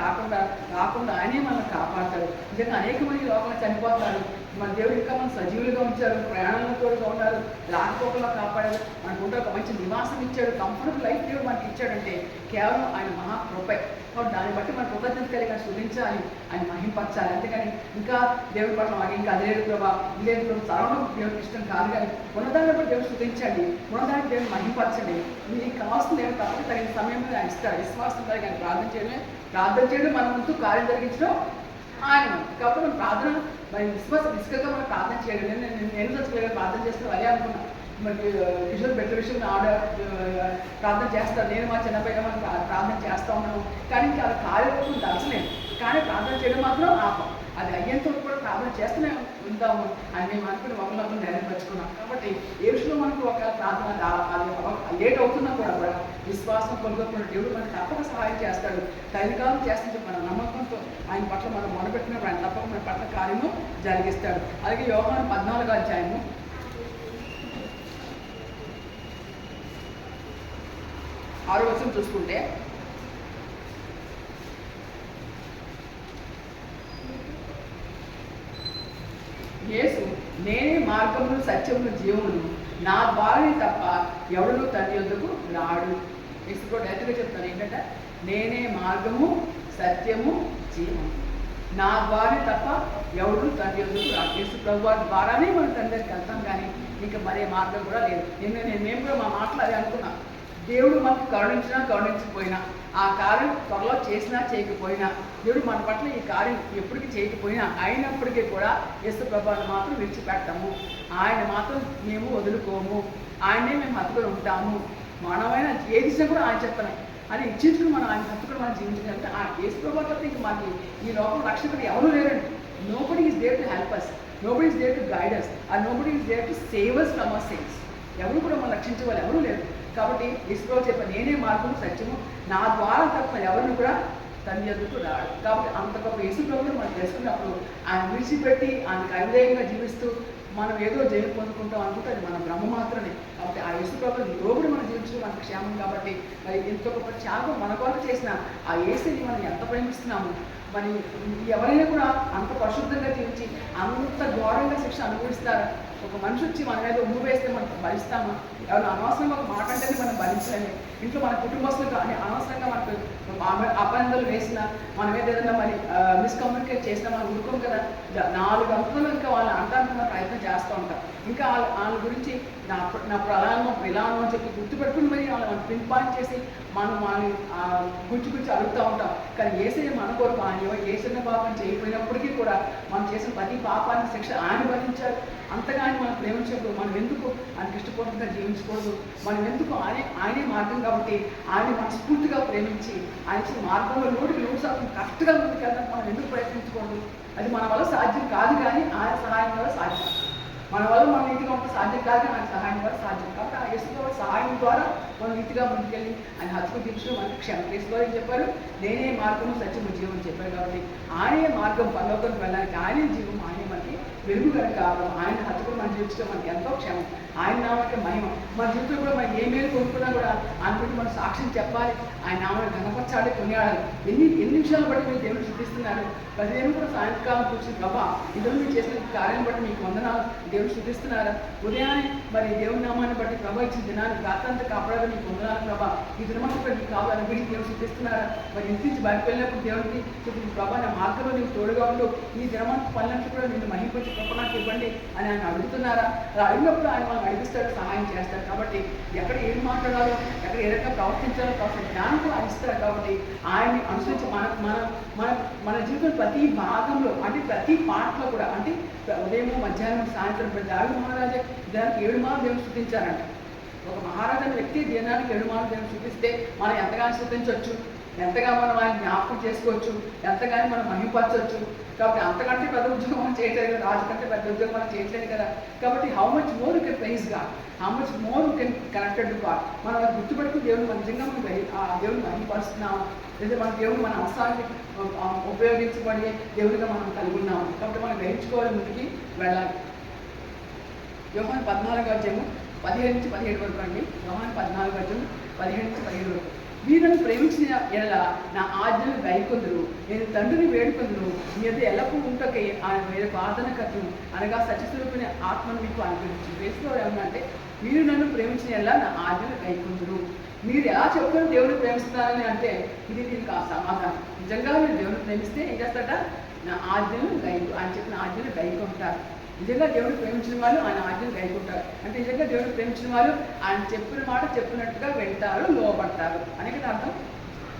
[SPEAKER 1] రాకుండా ఆయనే మనల్ని కాపాడతాడు. నిజంగా అనేక మంది లోకంలో చనిపోతారు, మన దేవుడు ఇంకా మనం సజీవులుగా ఉంచారు, ప్రయాణంలో తోడుగా ఉన్నారు, రాకపోకల్లో కాపాడారు, మనకు ఉంటే ఒక మంచి నివాసం ఇచ్చాడు, కంఫర్టబుల్ లైఫ్ దేవుడు మనకి ఇచ్చాడంటే కేవలం ఆయన మహాకృపే. దాన్ని బట్టి మన కృతజ్ఞత కలిగి శుద్ధించాలి, ఆయన మహింపరచాలి. అంతేకాని ఇంకా దేవుడి పట్ల మాకు ఇంకా అదే ప్రభావ ఇదే సర్వం దేవుడికి ఇష్టం కాదు. కానీ ఉన్నదాన్ని బట్టి దేవుడు శుద్ధించండి, ఉన్నదానికి దేవుడు మహింపరచండి. మీకు కావాల్సిన దేవుడు తప్పక తగిన సమయంలో ఆయన ఇస్తాడు. విశ్వాసం కలిగి ఆయన ప్రార్థన చేయడం మన ముందు కార్యం జరిగించడం ఆయన. కాబట్టి మనం ప్రార్థన మరి విశ్వగా మనం ప్రార్థన చేయడం. నేను చచ్చుకోలేదు ప్రార్థన చేస్తే అదే అనుకున్నాను. మరి కిషోర్ బెటర్ విషయం ఆవిడ ప్రార్థన చేస్తాను, నేను మా చిన్నపైగా మనం ప్రార్థన చేస్తూ ఉన్నాము. కానీ ఇంకా అది కార్యరూపం దర్శలేదు. కానీ ప్రార్థన చేయడం మాత్రం ఆపం. అది అయ్యేంత కూడా ప్రార్థన చేస్తూనే ఉంటాము అని మేము అనుకుని ఒకరినొకరు ధైర్యపరుచుకున్నాం. కాబట్టి ఏ విషయంలో మనకు ఒక ప్రార్థన అది లేట్ అవుతున్నా కూడా విశ్వాసం కొనుగోకుండా దేవుడు మనకు తప్పక సహాయం చేస్తాడు. తైలికాలం చేస్తుంటే మన నమ్మకంతో ఆయన పట్ల మనం మొదలుపెట్టినప్పుడు ఆయన తప్పక మన పట్ల కార్యము జరిగిస్తాడు. అలాగే యోహాను 14వ అధ్యాయము 6వ వచనం చూసుకుంటే, యేసు నేనే మార్గమును సత్యమును జీవమును, నా ద్వారానే తప్ప ఎవడును తండ్రి యొద్దకు రాడు. యేసు కూడా డైరెక్ట్గా చెప్తాను ఏంటంటే, నేనే మార్గము సత్యము జీవము, నా ద్వారానే తప్ప ఎవడు తండ్రి యొద్దకు రాడు. యేసు ప్రభువు ద్వారానే మనం తండ్రి దగ్గరికి వెళ్తాం, కానీ ఇంకా మరే మార్గం కూడా లేదు. మేము కూడా మా మాటలు అదే అనుకున్నాం. దేవుడు మనకు కరుణించినా కరుణించకపోయినా, ఆ కార్యం త్వరలో చేసినా చేయకపోయినా, దేవుడు మన పట్ల ఈ కార్యం ఎప్పటికీ చేయకపోయినా అయినప్పటికీ కూడా యేసు ప్రభువుని మాత్రం విడిచిపెట్టము, ఆయన మాత్రం మేము వదులుకోము, ఆయనే మేము హత్తుకొని ఉంటాము. మనమైన ఏ దిశ కూడా ఆయన చెప్తాను అని ఇచ్చించుకుని మనం ఆయన హత్తుకొని మనం జీవించాలంటే ఆ యేసు ప్రభువు తప్ప ఇంక మనకి ఈ లోకం రక్షకుడు ఎవరూ లేరండి. Nobody is there to help us, nobody is there to guide us, or nobody is there to save us from our sins. ఎవరు కూడా మనం రక్షించే వాళ్ళు ఎవరూ లేరు. కాబట్టి యేసు చెప్పాను నేనే మార్గము సత్యము, నా ద్వారా తప్ప ఎవరిని కూడా తండ్రి యొద్దకు రాడు. కాబట్టి అంత గొప్ప యేసు ప్రభువుని మనం చేసుకున్నప్పుడు ఆయన విడిచిపెట్టి ఆయనకు అవిధేయంగా జీవిస్తూ మనం ఏదో జైలు పొందుకుంటాం అనుకుంటే అది మన బ్రహ్మ మాత్రమే. కాబట్టి ఆ యేసు ప్రభువుని లోబడి మనం జీవించడం మనకు క్షేమం. కాబట్టి మరి ఎంతో గొప్ప త్యాగం మన కొరకు చేసిన ఆ యేసుని మనం ఎంత ప్రేమిస్తున్నాము. మరి ఎవరైనా కూడా అంత పరిశుద్ధంగా జీవించి అంత ఘోరంగా శిక్ష అనుభవిస్తారా? ఒక మనిషి వచ్చి మన మీద ఉమ్ము వేస్తే మనం భరిస్తామా? ఎవరు అనవసరంగా ఒక మాట అంటేనే మనం భరించలేము. ఇంట్లో మన కుటుంబస్తులు కానీ అనవసరంగా మనకు అపనిందలు వేసినా, మన మీద ఏదైనా మరి మిస్కమ్యూనికేట్ చేసినా మనం ఊరుకోం కదా. 4 గంటలు ఇంకా వాళ్ళు అంటానికి ప్రయత్నం చేస్తూ ఉంటాం. ఇంకా వాళ్ళ గురించి నా ప్రలానం విలానం అని చెప్పి గుర్తుపెట్టుకుని మరి వాళ్ళని పిన్ పాయింట్ చేసి మనం వాళ్ళని గురించి అడుగుతూ ఉంటాం. కానీ యేసయ్య మన కొరకు ఆయన ఏ చిన్న పాపం చేయకపోయినప్పటికీ కూడా మనం చేసిన ప్రతి పాపానికి శిక్ష ఆయన భరించారు. అంతగా ఆయన మనం ప్రేమించినప్పుడు మనం ఎందుకు ఆయనకి ఇష్టపూర్వకంగా జీవించకూడదు? మనం ఎందుకు ఆయనే మార్గం కాబట్టి ఆయన మనస్ఫూర్తిగా ప్రేమించి ఆయన ఇచ్చిన మార్గంలో 100% కరెక్ట్గా ముందుకెళ్ళడానికి మనం ఎందుకు ప్రయత్నించకూడదు? అది మన వల్ల సాధ్యం కాదు, కానీ ఆయన సహాయం వల్ల సాధ్యం. మన వల్ల మనం నీతిగా ఉంటే సాధ్యం కాదు, కానీ ఆయన సహాయం ద్వారా సాధ్యం. కాబట్టి ఆ యేసు ద్వారా సహాయం ద్వారా మనం నీతిగా ముందుకెళ్ళి ఆయన హత్తుకు తీర్చడం మనకి క్షేమం. యేసు ద్వారా ఏం చెప్పారు? నేనే మార్గము సత్యము జీవం చెప్పారు. కాబట్టి ఆయనే మార్గం పరలోకానికి వెళ్ళడానికి, ఆయనే జీవం, ఆయనే మనకి వెలుగు కనుక ఆయన హత్తుకుని మన జీవితంలో మనకి ఎంతో క్షేమం, ఆయన నామానికి మహిమ. మన జీవితంలో కూడా మనం ఏ మేలు కొనుక్కున్నా కూడా ఆయన గురించి మనం సాక్ష్యం చెప్పాలి, ఆయన నామాన్ని గణపరచాలి, కొనియాడాలి. ఎన్ని నిమిషాలు బట్టి మీరు దేవుడు శుద్ధిస్తున్నారు. ప్రతిదేవుడు కూడా సాయంకాలం కూర్చుని ప్రభా ఇద్దరు మీరు చేసిన కార్యం బట్టి మీకు వందనాలు, దేవుడు శుద్ధిస్తున్నారా. ఉదయాన్నే మరి దేవుడి నామాన్ని బట్టి ప్రభా ఇచ్చిన దినాన్ని రాత్రంతా కాపాడాలి, మీకు వందనాలు ప్రభా. ఈ దినమంతా కూడా మీకు కావాలని గురించి దేవుడు శుద్ధిస్తున్నారా. మరి ఇంటి నుంచి బయటకు వెళ్ళినప్పుడు దేవుడికి చెప్పి ప్రభా నా మార్గంలో నీకు తోడుగా ఉండు, ఈ దినమంతా పనులంతా కూడా నిన్ను మహింపచ్చి గొప్ప నాకు ఇవ్వండి అని ఆయన అడుగుతున్నారా. అలా అడిగినప్పుడు ఆయన మనం నడిపిస్తాడు, సహాయం చేస్తాడు. కాబట్టి ఎక్కడ ఏం మాట్లాడాలో, ఎక్కడ ఏ రకంగా ప్రవర్తించాలో కావాల్సిన జ్ఞానం కూడా ఇస్తారు. కాబట్టి ఆయన్ని అనుసరించి మన మన మన మన జీవితంలో ప్రతి భాగంలో అంటే ప్రతి పాటలో కూడా అంటే ఉదయం మధ్యాహ్నం సాయంత్రం దావి మహారాజా దానికి 7 మార్లు దేవుడు స్థుతించారంట. ఒక మహారాజు అనే వ్యక్తి దినానికి 7 మార్లు దేవుడు స్థుతిస్తే మనం ఎంతగానో స్థుతించవచ్చు, ఎంతగా మనం ఆయన జ్ఞాపకం చేసుకోవచ్చు, ఎంతగానో మనం మహిమపరచవచ్చు. కాబట్టి అంతకంటే పెద్ద ఉద్యోగం మనం చేయట్లేదు కదా, రాజు కంటే పెద్ద ఉద్యోగం మనం చేయట్లేదు కదా. కాబట్టి how much more you can praise God, how much more you can connected to God. మనం అది గుర్తుపెట్టుకుని దేవుడు మన నిజంగా మనం ఆ దేవుడిని మహిమపరుస్తున్నాము, లేదా మన దేవుడు మన అవసరాన్ని ఉపయోగించబడే దేవుడిగా మనం కలిగి ఉన్నాము. కాబట్టి మనం గ్రహించుకోవాలి, ముందుకి వెళ్ళాలి. యోహాను 14:15-17 వరకు అండి. యోహాను 14:15-17 వరకు. వీళ్ళని ప్రేమించిన ఎడల నా ఆజ్ఞలు గైకొందురు, నేను తండ్రిని వేడుకొందును, మీ యొక్క ఎల్లప్పుడూ ఉంటకే ఆయన వేరే ప్రార్థనకర్తను అనగా సత్యస్వరూపిణి ఆత్మను మీకు అనుగ్రహించి. వేసుకో ఏమన్నంటే మీరు నన్ను ప్రేమించిన ఎడల నా ఆజ్ఞలు గైకొందురు. మీరు ఎలా చెప్తారు దేవుడిని ప్రేమిస్తున్నారని అంటే ఇది దీనికి ఆ సమాధానం. నిజంగా మీరు దేవుడిని ప్రేమిస్తే ఏం చేస్తారట, నా ఆజ్ఞలు ఆయన చెప్పిన ఆజ్ఞలు గైకొంటారు. నిజంగా దేవుడు ప్రేమించిన వాళ్ళు ఆయన ఆజ్ఞలు గైకుంటారు. అంటే నిజంగా దేవుడు ప్రేమించిన వాళ్ళు ఆయన చెప్పిన మాట చెప్పినట్టుగా వెళ్తారు, లోబడతారు అనే కదా అర్థం.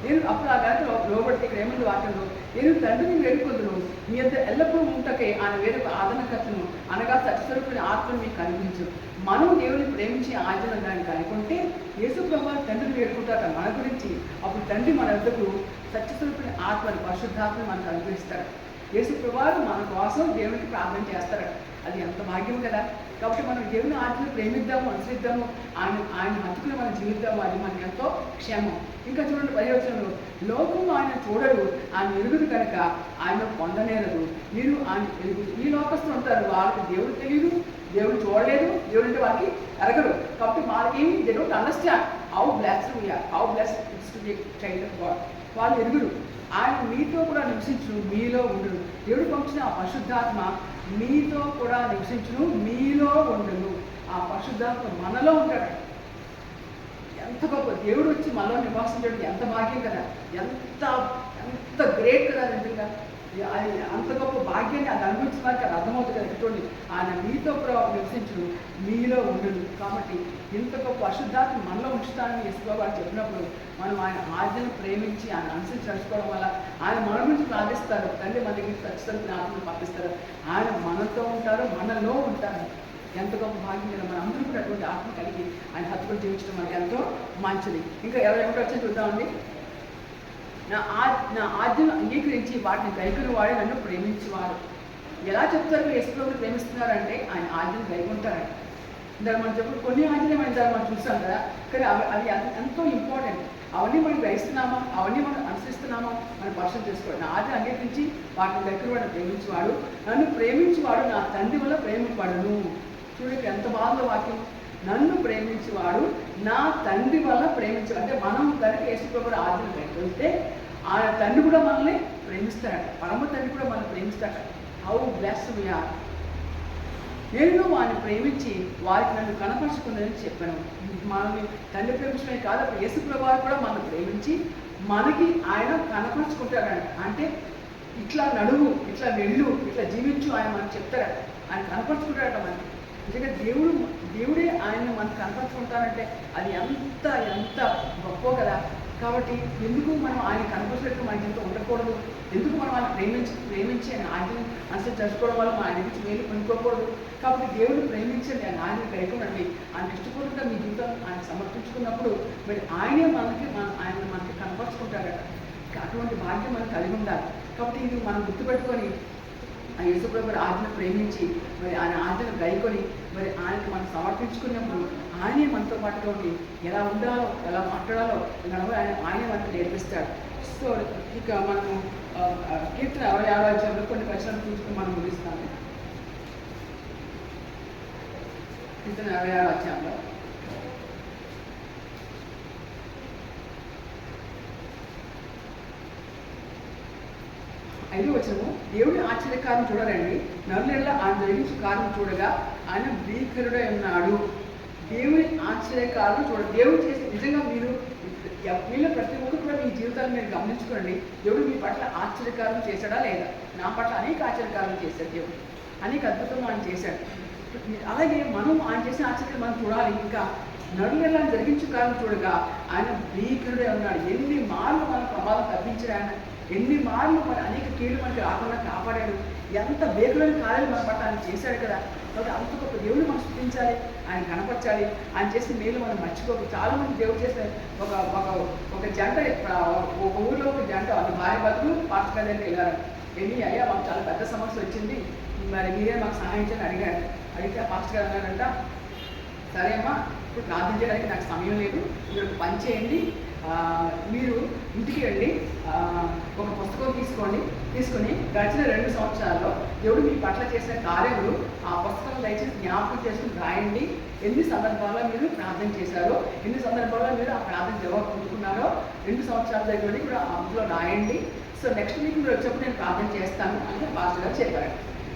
[SPEAKER 1] నేను అప్పుడు ఆ గారికి లోబడితే ఇక్కడ ఏముంది వాక్యంలో, నేను తండ్రిని వేడుకొందును, మీ యొక్క ఎల్లప్పుడూ ఉంటకే ఆయన వేరొక ఆదరణకర్తను అనగా సత్యస్వరూపిణి ఆత్మను మీకు కనిపించు. మనం దేవుని ప్రేమించి ఆజ్ఞలు దాన్ని కనుకుంటే యేసు ప్రభువు తండ్రిని వేడుకుంటారట మన గురించి. అప్పుడు తండ్రి మన వద్దకు సత్యస్వరూపిణి ఆత్మని పరిశుద్ధాత్మని మనకు అనుగ్రహిస్తాడు. యేసు ప్రభువు మన కోసం దేవునికి ప్రార్థన చేస్తారట. అది ఎంత భాగ్యం కదా. కాబట్టి మనం దేవుని ఆజ్ఞలు ప్రేమిద్దాము, అనుసరిద్దాము, ఆయన హత్తుకుని మనం జీవిద్దాము, అది మనకి ఎంతో క్షేమం. ఇంకా చూడండి 10వ వచనంలో, లోకం ఆయన చూడడు, ఆయన ఎరుగుదు కనుక ఆయన పొందనేరదు. మీరు ఆయన ఎరుగుదు. ఈ లోకస్తులు ఉంటారు, వాళ్ళకి దేవుడు తెలియదు, దేవుడు చూడలేదు, దేవుడు అంటే వాళ్ళకి ఎరగరు. కాబట్టి వాళ్ళకి they don't understand how blessed we are, how blessed it's to be child of God. వాళ్ళు ఎరుగురు. ఆయన మీతో కూడా నివసించును, మీలో ఉండును. దేవుడు పంపించిన ఆ పరిశుద్ధాత్మ మీతో కూడా నివసించును, మీలో ఉండును. ఆ పరిశుద్ధాత్మ మనలో ఉంటాడు. ఎంత గొప్ప దేవుడు వచ్చి మనలో నివాసించడం ఎంత భాగ్యం కదా, ఎంత ఎంత గ్రేట్ కదా. నిజంగా అది అంత గొప్ప భాగ్యాన్ని అది అనుభవించిన వారికి అది అర్థమవుతుంది కదా. చూడండి, ఆయన మీతో కూడా నివసించును, మీలో ఉండును. కాబట్టి ఇంత గొప్ప అశుద్ధాత్మ మనలో ఉంచుతానని యేసుబాబు వారు చెప్పినప్పుడు మనం ఆయన ఆజ్ఞను ప్రేమించి ఆయన అనుసరించి నడుచుకోవడం వల్ల ఆయన మన గురించి ప్రార్థిస్తారు. తండ్రి మన దగ్గరికి ఖచ్చితంగా ఆత్మను పంపిస్తారు. ఆయన మనతో ఉంటారు, మనలో ఉంటారు. ఎంత గొప్ప భాగ్యం కదా. మన అందరూ కూడా అటువంటి ఆత్మ కలిగి ఆయన హత్తుకుని జీవించడం మనకి ఎంతో మంచిది. ఇంకా 21 వచ్చి చూద్దామండి. నా ఆజ్ఞను అంగీకరించి వాటిని గైకుని వాడే నన్ను ప్రేమించేవారు. ఎలా చెప్తారు యేసుప్రభువుని ప్రేమిస్తున్నారంటే ఆయన ఆజ్ఞను గైకుంటారంట. ఇందాక మనం చెప్పు కొన్ని ఆజ్ఞలు మనం చూస్తాం కదా, కానీ అవి ఎంతో ఇంపార్టెంట్. అవన్నీ మనం గ్రహిస్తున్నామా, అవన్నీ మనం అనుసరిస్తున్నామా, మనం పరిశీలన చేసుకోవాలి. నా ఆజ్ఞ అంగీకరించి వాటిని గైకుని వాడిని ప్రేమించేవాడు, నన్ను ప్రేమించేవాడు నా తండ్రి వల్ల ప్రేమింపబడును. చూడండి ఎంత బాగుందో వాక్యం. నన్ను ప్రేమించేవాడు నా తండ్రి వల్ల ప్రేమించాడు. అంటే మనం కనుక యేసుప్రభువు ఆజ్ఞలు గైకొంటే ఆ తండ్రి కూడా మనల్ని ప్రేమిస్తాడు, పరమ తండ్రి కూడా మనల్ని ప్రేమిస్తాడు. How blessed we are. నేను వారిని ప్రేమించి వారికి నన్ను కనపరుచుకుందని చెప్పాను. మనల్ని తండ్రి ప్రేమించడమే కాదు, అప్పుడు యేసుప్రభువు కూడా మనం ప్రేమించి మనకి ఆయన కనపరుచుకుంటాడంట. అంటే ఇట్లా నడువు, ఇట్లా వెళ్ళు, ఇట్లా జీవించు ఆయన మనకు చెప్తాడు. ఆయన కనపరుచుకుంటాడట మనకి. నిజంగా దేవుడే ఆయన్ని మనకు కనపరుచుకుంటానంటే అది ఎంత ఎంత గొప్ప కదా. కాబట్టి ఎందుకు మనం ఆయన కనపరిచినట్టు మనకి ఎంతో ఉండకూడదు? ఎందుకు మనం ఆయన ప్రేమించి ఆయన ఆజ్ఞను అనుసరించి చదువుకోవడం వల్ల మన ఆయన నుంచి మేలు పొందుకోకూడదు? కాబట్టి దేవుడు ప్రేమించండి, ఆయన ఆజ్ఞను గైకొనండి. ఆయనకి ఇష్టపూర్వకంగా మీ జీవితం ఆయన సమర్పించుకున్నప్పుడు మరి ఆయనే ఆయన మనకి కనపరుచుకుంటాడట. అటువంటి భాగ్యం మనం కలిగి ఉండాలి. కాబట్టి ఇది మనం గుర్తుపెట్టుకొని ఆ యేసుప్రభువు ఆజ్ఞను ప్రేమించి మరి ఆయన ఆజ్ఞను గైకొని మరి ఆయనకు మనం సమర్పించుకున్నప్పుడు ఆయనే మనతో పాటుగా ఉండి ఎలా ఉండాలో, ఎలా మాట్లాడాలో ఆయనే మనకు నేర్పిస్తాడు. సో ఇక మనము కీర్తన 66 కొన్ని వచనాలు చూసుకుని మనం ముగిస్తాము. కీర్తన 46 అధ్యాయంలో 5వ వచనము, దేవుడి ఆశ్చర్యకారం చూడరండి, నరులెల్ల ఆయన జరిగించు కారణం చూడగా ఆయన భీకరుడై ఉన్నాడు. దేవుడి ఆశ్చర్యకారం చూడండి. దేవుడు చేసి నిజంగా మీరు మీలో ప్రతి ఒక్కరు కూడా మీ జీవితాలు మీరు గమనించుకోండి. దేవుడు మీ పట్ల ఆశ్చర్యకారం చేశాడా లేదా? నా పట్ల అనేక ఆశ్చర్యకారం చేశాడు దేవుడు, అనేక అద్భుతం ఆయన చేశాడు. అలాగే మనం ఆయన చేసిన ఆశ్చర్యం మనం చూడాలి. ఇంకా నరులెల్లా జరిగించు కారణం చూడగా ఆయన భీకరుడే ఉన్నాడు. ఎన్ని మార్లు మన ప్రమాదం తప్పించాడు ఆయన, ఎన్ని మార్లు మరి అనేక కీడు మనకి రాకుండా కాపాడాడు. ఎంత భీకరమైన కార్యాలు మన పట్ల ఆయన చేశాడు కదా. కాబట్టి అంత గొప్ప దేవుడు మనం స్థుతించాలి, ఆయన కనపరచాలి. ఆయన చేసిన మేలు మనం మర్చిపోకు. చాలా మంది దేవుడు చేసిన ఒక జంట, ఒక ఊరిలో ఒక జంట, అది భార్య భర్తలు పాస్టర్ గారి దగ్గరికి వెళ్ళారు. వెళ్ళి అయ్యా మాకు చాలా పెద్ద సమస్య వచ్చింది, మరి మీరే మాకు సహాయం చేయని అడిగారు. అడిగితే ఆ పాస్టర్ గారు అన్నారంట, సరే అమ్మా ఇప్పుడు ప్రార్థన చేయడానికి నాకు సమయం లేదు, మీరు ఒక పని చేయండి, మీరు ఇంటికి వెళ్ళి ఒక పుస్తకం తీసుకొని గడిచిన 2 సంవత్సరాల్లో దేవుడు మీ పట్ల చేసిన కార్యములు ఆ పుస్తకం దయచేసి జ్ఞాపకం చేసుకుని రాయండి. ఎన్ని సందర్భాల్లో మీరు ప్రార్థన చేశారో, ఎన్ని సందర్భాల్లో మీరు ఆ ప్రార్థన జవాబు పొందుకున్నారో 2 సంవత్సరాల దగ్గర కూడా అందులో రాయండి. సో నెక్స్ట్ వీక్ మీరు వచ్చేప్పుడు నేను ప్రార్థన చేస్తాను అని పాస్టర్ గారు చెప్పారు.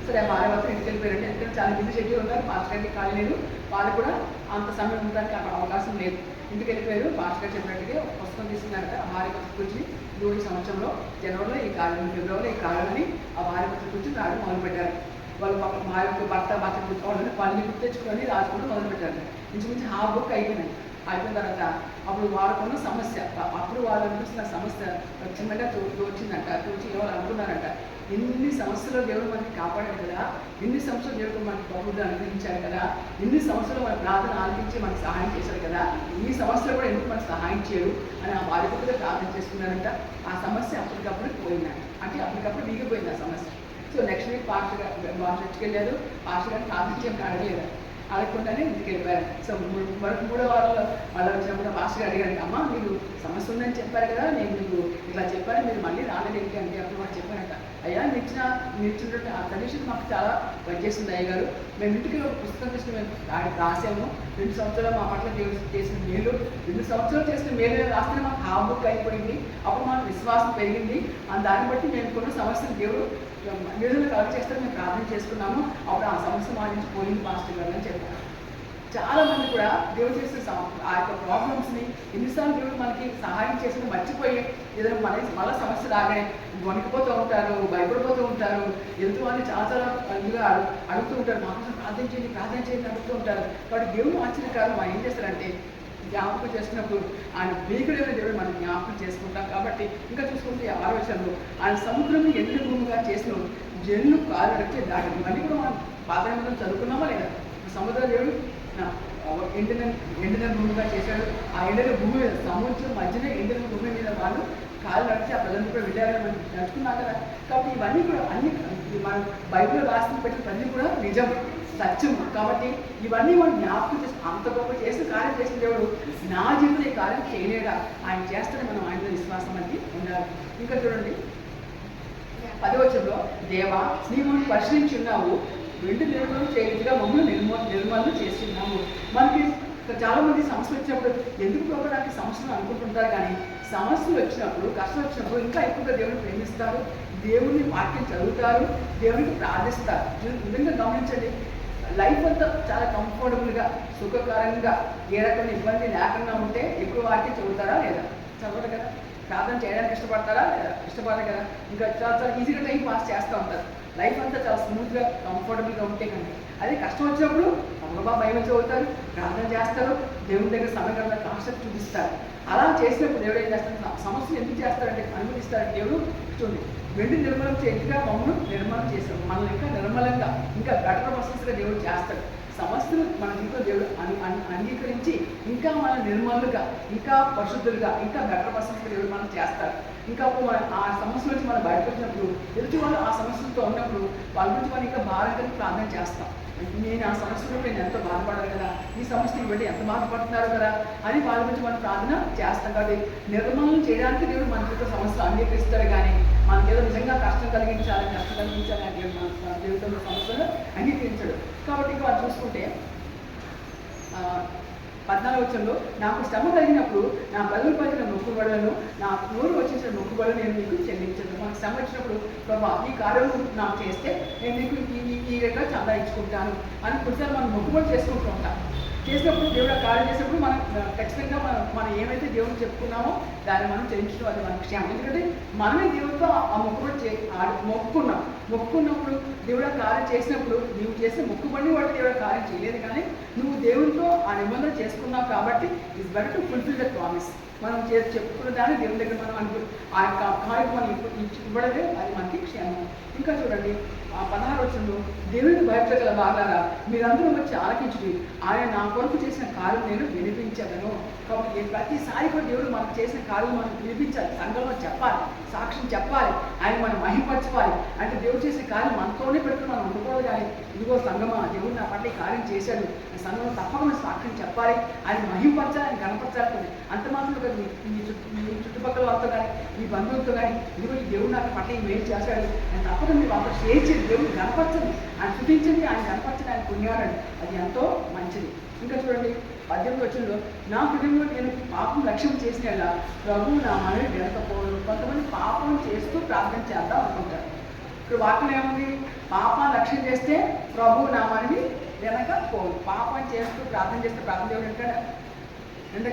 [SPEAKER 1] సరే భార్య భర్తలు ఇంటికి వెళ్ళిపోయారంటే, ఎందుకంటే చాలా బిజీ షెడ్యూల్ ఉన్నారు, పాస్టర్ గారికి ఖాళీ లేదు, వాళ్ళు కూడా అంత సమయం ఉండడానికి అవకాశం లేదు. ఇంటికి వెళ్ళిపోయారు. పాస్టర్ గారు చెప్పినట్టుగా ఒక పుస్తకం తీసుకున్నారట. ఆ భార్య భర్త గురించి 7 సంవత్సరంలో జనవరిలో ఈ కార్యం, ఫిబ్రవరిలో ఈ కార్యం అని ఆ భార్య భర్త గురించి రాయడం మొదలుపెట్టారు. వాళ్ళు భార్య భర్త గుర్తుకోవాలని వాళ్ళని గుర్తు తెచ్చుకొని రాసుకోవడం మొదలుపెట్టారు. ఇంచుమించు హాఫ్ బుక్ అయిపోయినాయి. అయిపోయిన తర్వాత అప్పుడు వాళ్ళకున్న సమస్య, అప్పుడు వాళ్ళు అనిపిస్తున్న సమస్య చిన్నగా వచ్చిందంట. చూసి ఎవరు అనుకున్నారంట, ఎన్ని సమస్యలు దేవుడు మనకి కాపాడాడు కదా, ఎన్ని సమస్యలు దేవుడు మనకి బహుగా అనుగ్రహించాడు కదా, ఎన్ని సమస్యలు మన ప్రార్థన ఆలకించి మనకు సహాయం చేశాడు కదా, ఈ సమస్యలు కూడా ఎందుకు మనకు సహాయం చేయడు అని ఆ బాధ్యతగా ప్రార్థన చేసుకున్నారంట. ఆ సమస్య అప్పటికప్పుడు పోయిందంట. అంటే అప్పటికప్పుడు మిగిలిపోయింది ఆ సమస్య. సో నెక్స్ట్ వీక్ పాస్టర్ గారు చర్చికి వెళ్ళారు. పాస్టర్ గారు ప్రార్థన చేయడం అడగలేదు, అడగకుండానే ఇంటికి వెళ్ళిపోయారు. సో మరొక 3వ వారంలో వాళ్ళు వచ్చినప్పుడు పాస్టర్ గారు అడిగారు, అమ్మ మీరు సమస్య ఉందని చెప్పారు కదా, నేను మీకు ఇట్లా చెప్పాను, మీరు మళ్ళీ రాలేదేంటి అంటే అప్పుడు వాళ్ళు చెప్పారంట, అయ్యా నిచ్చినట్టు ఆ కండిషన్ మాకు చాలా పనిచేస్తుంది అయ్యగారు. మేము ఇంటికి ఒక పుస్తకం తీసుకుని మేము రాసాము. 2 సంవత్సరాలు మా పట్ల చేసిన మేలు, 2 సంవత్సరాలు చేసిన మేలు రాస్తే మాకు హాఫ్ బుక్ అయిపోయింది. అప్పుడు మాకు విశ్వాసం పెరిగింది. దాన్ని బట్టి మేము కొన్ని సమస్యలు దేవుడు నిధులు కలెక్ట్ చేస్తే మేము ప్రార్థన చేసుకున్నాము. అప్పుడు ఆ సమస్య మా నుంచి పోయింది పాస్టర్ గారు అని చెప్పారు. చాలామంది కూడా దేవుడు చేసే ఆ యొక్క ప్రాబ్లమ్స్ని ఎన్నిసార్లు దేవుడు మనకి సహాయం చేసి మర్చిపోయి ఏదైనా మళ్ళీ సమస్య రాగానే వణికిపోతూ ఉంటారు, భయపడిపోతూ ఉంటారు. వెళ్తూ అని చాలా ఇదిగా అడుగుతూ ఉంటారు, మా కోసం ప్రార్థన చేయండి అడుగుతూ ఉంటారు. కాబట్టి దేవుడు ఆశ్చర్యకారం మనం ఏం చేస్తారంటే జ్ఞాపకం చేసుకున్నప్పుడు ఆయన భీకుడైన దేవుడు మనం జ్ఞాపకం చేసుకుంటాం. కాబట్టి ఇంకా చూసుకుంటే 6వ వచనంలో ఆయన సముద్రం ఎండిన భూమిగా చేసిన జల్లు కాలు నడిచే దాటి, ఇవన్నీ కూడా మనం పాత నిబంధనలు చదువుకున్నామా లేదా? సముద్ర దేవుడు ఎండిన భూమిగా చేశాడు. ఆ ఎండిన భూమి సముద్రం మధ్యన ఎండిన భూమి మీద వాళ్ళు కాలు నడిచి ఆ ప్రజలు కూడా వెళ్ళారని మనం నడుచుకున్నాం కదా. కాబట్టి ఇవన్నీ కూడా అన్ని మనం బైబిల్లో రాసిన పెట్టిన ప్రతి కూడా నిజం, సత్యం. కాబట్టి ఇవన్నీ మనం జ్ఞాపకం చేసి అంత గొప్ప చేసిన కార్యం చేసిన దేవుడు నా జీవితంలో ఈ కార్యం చేయలేడా, ఆయన చేస్తానే మనం ఆయన విశ్వాసం అనేది ఉండాలి. ఇంకా చూడండి 10వ వచనంలో, దేవా నీవు పరిశీలించి ఉన్నావు, వెండి నిర్మూలన చేయగా మమ్మల్ని నిర్మూలన చేస్తున్నాము. మనకి చాలామంది సమస్యలు వచ్చినప్పుడు ఎందుకు పోవడానికి సమస్యలు అనుకుంటుంటారు, కానీ సమస్యలు వచ్చినప్పుడు, కష్టం వచ్చినప్పుడు ఇంకా ఎక్కువగా దేవుడిని ప్రేమిస్తారు, దేవుడిని వాక్యం చదువుతారు, దేవుడికి ప్రార్థిస్తారు. నిజంగా గమనించండి, లైఫ్ అంతా చాలా కంఫర్టబుల్గా సుఖకరంగా ఏ రకమైన ఇబ్బంది లేకుండా ఉంటే ఎక్కువ వాక్యం చదువుతారా లేదా? చదవరు కదా. ప్రార్థన చేయడానికి ఇష్టపడతారా లేదా? ఇష్టపడరు కదా. ఇంకా చాలా ఈజీగా టైం పాస్ చేస్తూ ఉంటారు. లైఫ్ అంతా చాలా స్మూత్గా కంఫర్టబుల్గా ఉంటే కానీ, అదే కష్టం వచ్చినప్పుడు అమ్మబా బైబిల్ చదువుతారు, ప్రార్థన చేస్తారు, దేవుని దగ్గర సమగ్రంగా కాన్సెప్ట్ చూపిస్తారు. అలా చేసినప్పుడు దేవుడు ఏం చేస్తారు, సమస్యలు ఎందుకు చేస్తారంటే అనుమతిస్తారంటే దేవుడు చూడండి, వెండి నిర్మలం చేయగా మమ్మల్ని నిర్మలం చేశాడు. మనల్ని ఇంకా నిర్మలంగా ఇంకా బెటర్ పర్సన్స్గా దేవుడు చేస్తాడు. సమస్యలు మన ఇంట్లో దేవుడు అంగీకరించి ఇంకా మన నిర్మలుగా, ఇంకా పరిశుద్ధులుగా, ఇంకా బెటర్ పర్సన్స్గా దేవుడు మనం చేస్తాడు. ఇంకా అప్పుడు మనం ఆ సమస్య నుంచి మనం బయటకు వచ్చినప్పుడు ఎదుటి వాళ్ళు ఆ సమస్యలతో ఉన్నప్పుడు వాళ్ళ గురించి మనం ఇంకా భారంగా ప్రార్థన చేస్తాం. నేను ఆ సమస్యలో నేను ఎంతో బాధపడాలి కదా, ఈ సమస్యను బట్టి ఎంత బాధపడుతున్నారు కదా అని వాళ్ళ గురించి మనం ప్రార్థన చేస్తాం. కాబట్టి నిర్మూలన చేయడానికి దేవుడు మన యొక్క సమస్యలు అంగీకరిస్తాడు, కానీ మనకేదో నిజంగా కష్టం కలిగించాలని దేవుడు మన జీవితంలో సమస్యలు అంగీకరించాడు. కాబట్టి వాళ్ళు చూసుకుంటే 14 నాకు శ్రమ కలిగినప్పుడు నా బదులు పలికిన మొక్కుబడులను నా నోరు వచ్చేసిన మొక్కుబడులు నేను మీకు చెల్లించను. మనకు శ్రమ వచ్చినప్పుడు ప్రభా ఈ కార్యం నాకు చేస్తే నేను మీకు ఈ రకంగా చందా ఇచ్చుకుంటాను అని కొన్నిసార్లు మనం మొక్కుబడి చేసుకుంటూ ఉంటాం. చేసినప్పుడు దేవుడు ఆ కార్యం చేసినప్పుడు మనం ఖచ్చితంగా మనం ఏమైతే దేవుడు చెప్పుకున్నామో దాన్ని మనం చెల్లించడం అది మనకు క్షేమం. ఎందుకంటే మనమే దేవుడితో ఆ మొక్కుబడి మొక్కుకున్నప్పుడు దేవుడు ఆ కార్యం చేసినప్పుడు నువ్వు చేసిన మొక్కుబడిని వాడు దేవుడు కార్యం చేయలేదు, కానీ నువ్వు దేవుడితో ఆ నిబంధన చేసుకున్నావు కాబట్టి it's better to fulfil the promise. మనం చెప్పుకున్న దాన్ని దేవుని దగ్గర మనం ఆ యొక్క కార్యం మనం ఇవ్వడమే అది మనకి క్షేమం. ఇంకా చూడండి 16 దేవునికి భయపడగల బాగారా మీరందరూ వచ్చి ఆలకించుడి, ఆయన నా కొరకు చేసిన కార్యం నేను వినిపించగలను. కాబట్టి ప్రతిసారి కూడా దేవుడు మనకు చేసిన కార్యం మనం వినిపించాలి, సంఘంలో చెప్పాలి, సాక్ష్యం చెప్పాలి, ఆయన మనం మహిమపరచాలి. అంటే దేవుడు చేసిన కార్యం మనతోనే పెట్టుకుని మనం ఉండకూడదు, కానీ ఇదిగో సంఘమా దేవుడు నా పట్ల ఈ కార్యం చేశాడు, సంఘంలో తప్పకుండా సాక్ష్యం చెప్పాలి, ఆయన మహిమపరచాలి, ఆయన కనపరచాలి. అంత మాత్రం కదా మీ చుట్టుపక్కల వాళ్ళతో కానీ మీ బంధువులతో కానీ ఇదిగో ఈ దేవుడు నాకు పట్ల ఈ మేలు చేశాడు ఆయన తప్పకుండా మీరు వాళ్ళతో షేర్ చేయండి, దేవుడు కనపరచండి, ఆయన చూపించండి, ఆయన కనపరచండి, ఆయన పుణ్యాడండి, అది ఎంతో మంచిది. ఇంకా చూడండి 18 నా హృదయంలో నేను పాపం లక్ష్యం చేసిన ప్రభు నా మనవి వినకపోను. కొంతమంది పాపం చేస్తూ ప్రార్థన చేద్దాం అనుకుంటారు. ఇప్పుడు వాక్యం ఏముంది? పాపం లక్ష్యం చేస్తే ప్రభు నా మనవి వినకపోను. పాపం చేస్తూ ప్రార్థన చేస్తే ప్రార్థన దేవుడు వింటాడు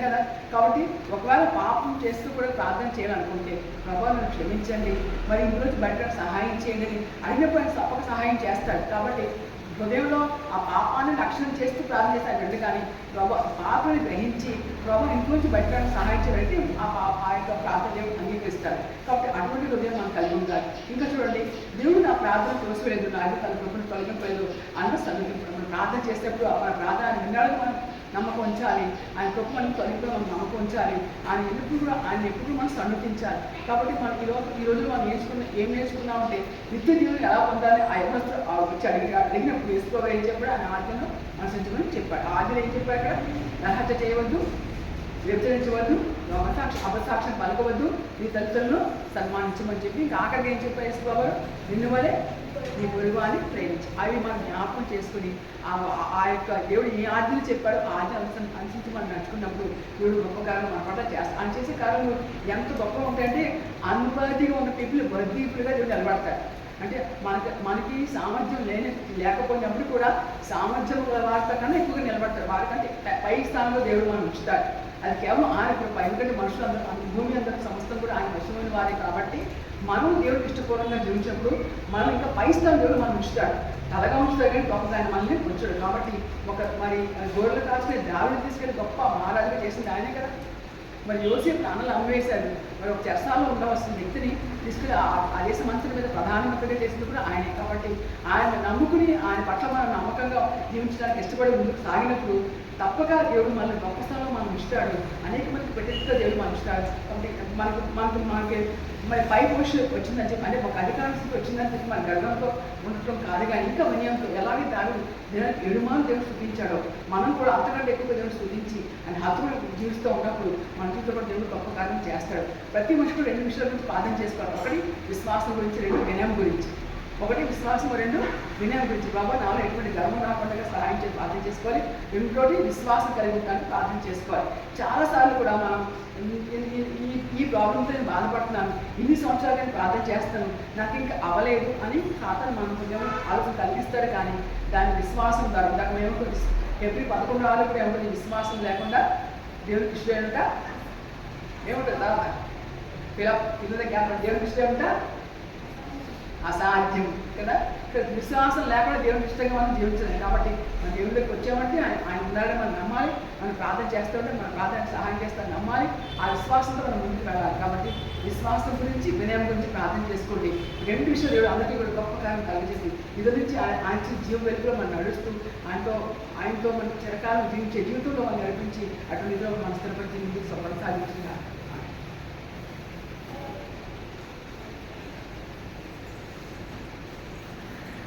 [SPEAKER 1] కదా. కాబట్టి ఒకవేళ పాపం చేస్తూ కూడా ప్రార్థన చేయాలనుకుంటే ప్రభు నన్ను క్షమించండి, మరి ఇందులోంచి బయట సహాయం చేయండి అని అడిగినప్పుడు తప్పక సహాయం చేస్తాడు. కాబట్టి హృదయంలో ఆ పాపాన్ని లక్షణం చేస్తూ ప్రార్థన చేస్తాడు, కానీ పాపని గ్రహించి ప్రభు ఇంట్లోంచి బయటకు సహాయం చేయాలంటే ఆ యొక్క ప్రార్థన దేవుడు అంగీకరిస్తాడు. కాబట్టి అటువంటి హృదయం మనం కలిగి ఉండాలి. ఇంకా చూడండి, దేవుడు నా ప్రార్థన తోసివేయలేదు, నా తన కృపను తొలగింపలేదు అన్న సన్నిహించడం. మనం ప్రార్థన చేసేటప్పుడు ఆ ప్రార్థన విన్నాడు మనం నమ్మకం ఉంచాలి, ఆయన కృప మనం తొలగిపోయి మనం నమ్మకం ఉంచాలి, ఆయన ఎప్పుడు మనం సన్నుతించాలి. కాబట్టి మనం ఈ రోజు మనం ఏం నేర్చుకున్నామంటే నిత్య జీవులు ఎలా పొందాలి ఆ యవనస్తుడు వచ్చి అడిగినప్పుడు వేసుకోవాలి ఏం చెప్పాడు, ఆయన ఆజ్ఞను అనుసరించమని చెప్పాడు. ఆజ్ఞలు ఏం చెప్పాడు? అక్కడ నరహత్య చేయవద్దు, వ్యభిచరించవద్దు, అపసాక్ష్యం పలకవద్దు, నీ తల్లిదండ్రులను సన్మానించమని చెప్పి ఇంకా ఆఖరికి ఏం చెప్పారు యేసుప్రభువు? నిన్ను వలె నీ పొరుగువాన్ని ప్రేమించి. అవి మనం జ్ఞాపకం చేసుకుని ఆ యొక్క దేవుడు ఏ ఆజ్ఞలు చెప్పాడో ఆ ఆజ్ఞ అనుసరించి మనం నడుచుకున్నప్పుడు దేవుడు గొప్ప కార్యం మన పట్ల చేస్తాడు. ఆయన చేసే కార్యాలు ఎంత గొప్పగా ఉంటాయంటే అన్వర్దిగా ఉన్న పీపుల్ వర్దీపులుగా దేవుడు నిలబడతాడు. అంటే మనకి సామర్థ్యం లేకపోయినప్పుడు కూడా సామర్థ్యం వారితో కన్నా ఎక్కువగా నిలబడతారు. వారికంటే పై స్థానంలో దేవుడు మనం ఉంచుతాడు. అది కేవలం ఆయన కృప. ఎందుకంటే మనుషులందరూ భూమి అందరూ సమస్తం కూడా ఆయన వశమైన వారే. కాబట్టి మనం దేవుడికి ఇష్టపూర్వకంగా జీవించినప్పుడు మనం ఇంకా పై స్థానం దేవుడు మనం ఉంచుతాడు. తలగా ఉంచుతాడు కానీ గొప్ప ఆయన మనల్ని ఉంచాడు. కాబట్టి మరి గోడలు కాల్చుకుని దావిని తీసుకెళ్ళి గొప్ప మహారాజుగా చేసింది ఆయనే కదా. మరి యోసేపు ప్రాణాలు అమ్మవేశాడు. మరి ఒక చెరసాలలో ఉండవలసిన వ్యక్తిని తీసుకుని ఆ దేశ మంత్రుల మీద ప్రధానమంత్రిగా చేసింది కూడా ఆయనే. కాబట్టి ఆయన నమ్ముకుని ఆయన పట్ల మనం నమ్మకంగా జీవించడానికి ఇష్టపడి ముందుకు సాగినప్పుడు తప్పక దేవుడు మనల్ని గొప్ప స్థానంలో మనం ఇస్తాడు. అనేక మందికి ప్రతిష్ఠిత దేవుడు మనం ఇస్తాడు. కాబట్టి మనకి మరి పై పోషన్ వచ్చిందని చెప్పి అంటే ఒక అధికారం వచ్చిందని చెప్పి మన గర్వంతో ఉండటం కాదు, కానీ ఇంకా వినయంతో ఎలాగే దాని ఎడుమాను దేవుడు స్థుతించాడో మనం కూడా అంతకంటే ఎక్కువ దేవుడు స్థుతించి ఆయన హతువులు జీవిస్తూ ఉన్నప్పుడు మన జీవితంలో కూడా దేవుడు గొప్ప కార్యం చేస్తాడు. ప్రతి మనిషి కూడా 2 విషయాల గురించి ప్రార్థన చేసుకోవాలి. ఒకటి విశ్వాసం గురించి, 2 వినయం గురించి. ఒకటి విశ్వాసం, 2 వినయం గురించి. బాబా నాలో ఎటువంటి గర్వం రాకుండా సహాయం చేసి ప్రార్థన చేసుకోవాలి. ఇంకోటి విశ్వాసం కలిగి ఉండడానికి ప్రార్థన చేసుకోవాలి. చాలాసార్లు కూడా మనం ఈ ప్రాబ్లంతో నేను బాధపడుతున్నాను, ఇన్ని సంవత్సరాలు నేను ప్రార్థన చేస్తాను, నాకు ఇంకా అవ్వలేదు అని సాతాను మనం కొంచెం ఆలోచన కలిగిస్తాడు. కానీ దాని విశ్వాసం ద్వారా దాకా ఏమవుతుంది? February 11 కూడా ఏమవుతుంది? విశ్వాసం లేకుండా దేవుడికి ఇష్టమేమిట ఏముంటుంది తర్వాత పిల్లల జ్ఞాపకం దేవుడికి ఇష్టమేమిట అసాధ్యం కదా. విశ్వాసం లేకుండా దేవుడికి ఇష్టంగా మనం జీవించలేం. కాబట్టి మన దేవుడికి వచ్చామంటే ఆయన ఉన్నాడని మనం నమ్మాలి. మనం ప్రార్థన చేస్తూ ఉంటే మన ప్రార్థనకు సహాయం చేస్తాను నమ్మాలి. ఆ విశ్వాసంతో మనం ముందుకు వెళ్ళాలి. కాబట్టి విశ్వాసం గురించి, వినయం గురించి ప్రార్థన చేసుకోండి. 2 విషయాలు దేవుడు అందరికీ కూడా గొప్ప కార్యం కలిగజేసి ఇది నుంచి ఆయన జీవ వెలుగులో మనం నడుస్తూ ఆయనతో మన చిరకాలం జీవించే జీవితంలో మనం నడిపించి అటు నిజంలో మన స్థిరపరిచి ముందుకు కొనసాగించిన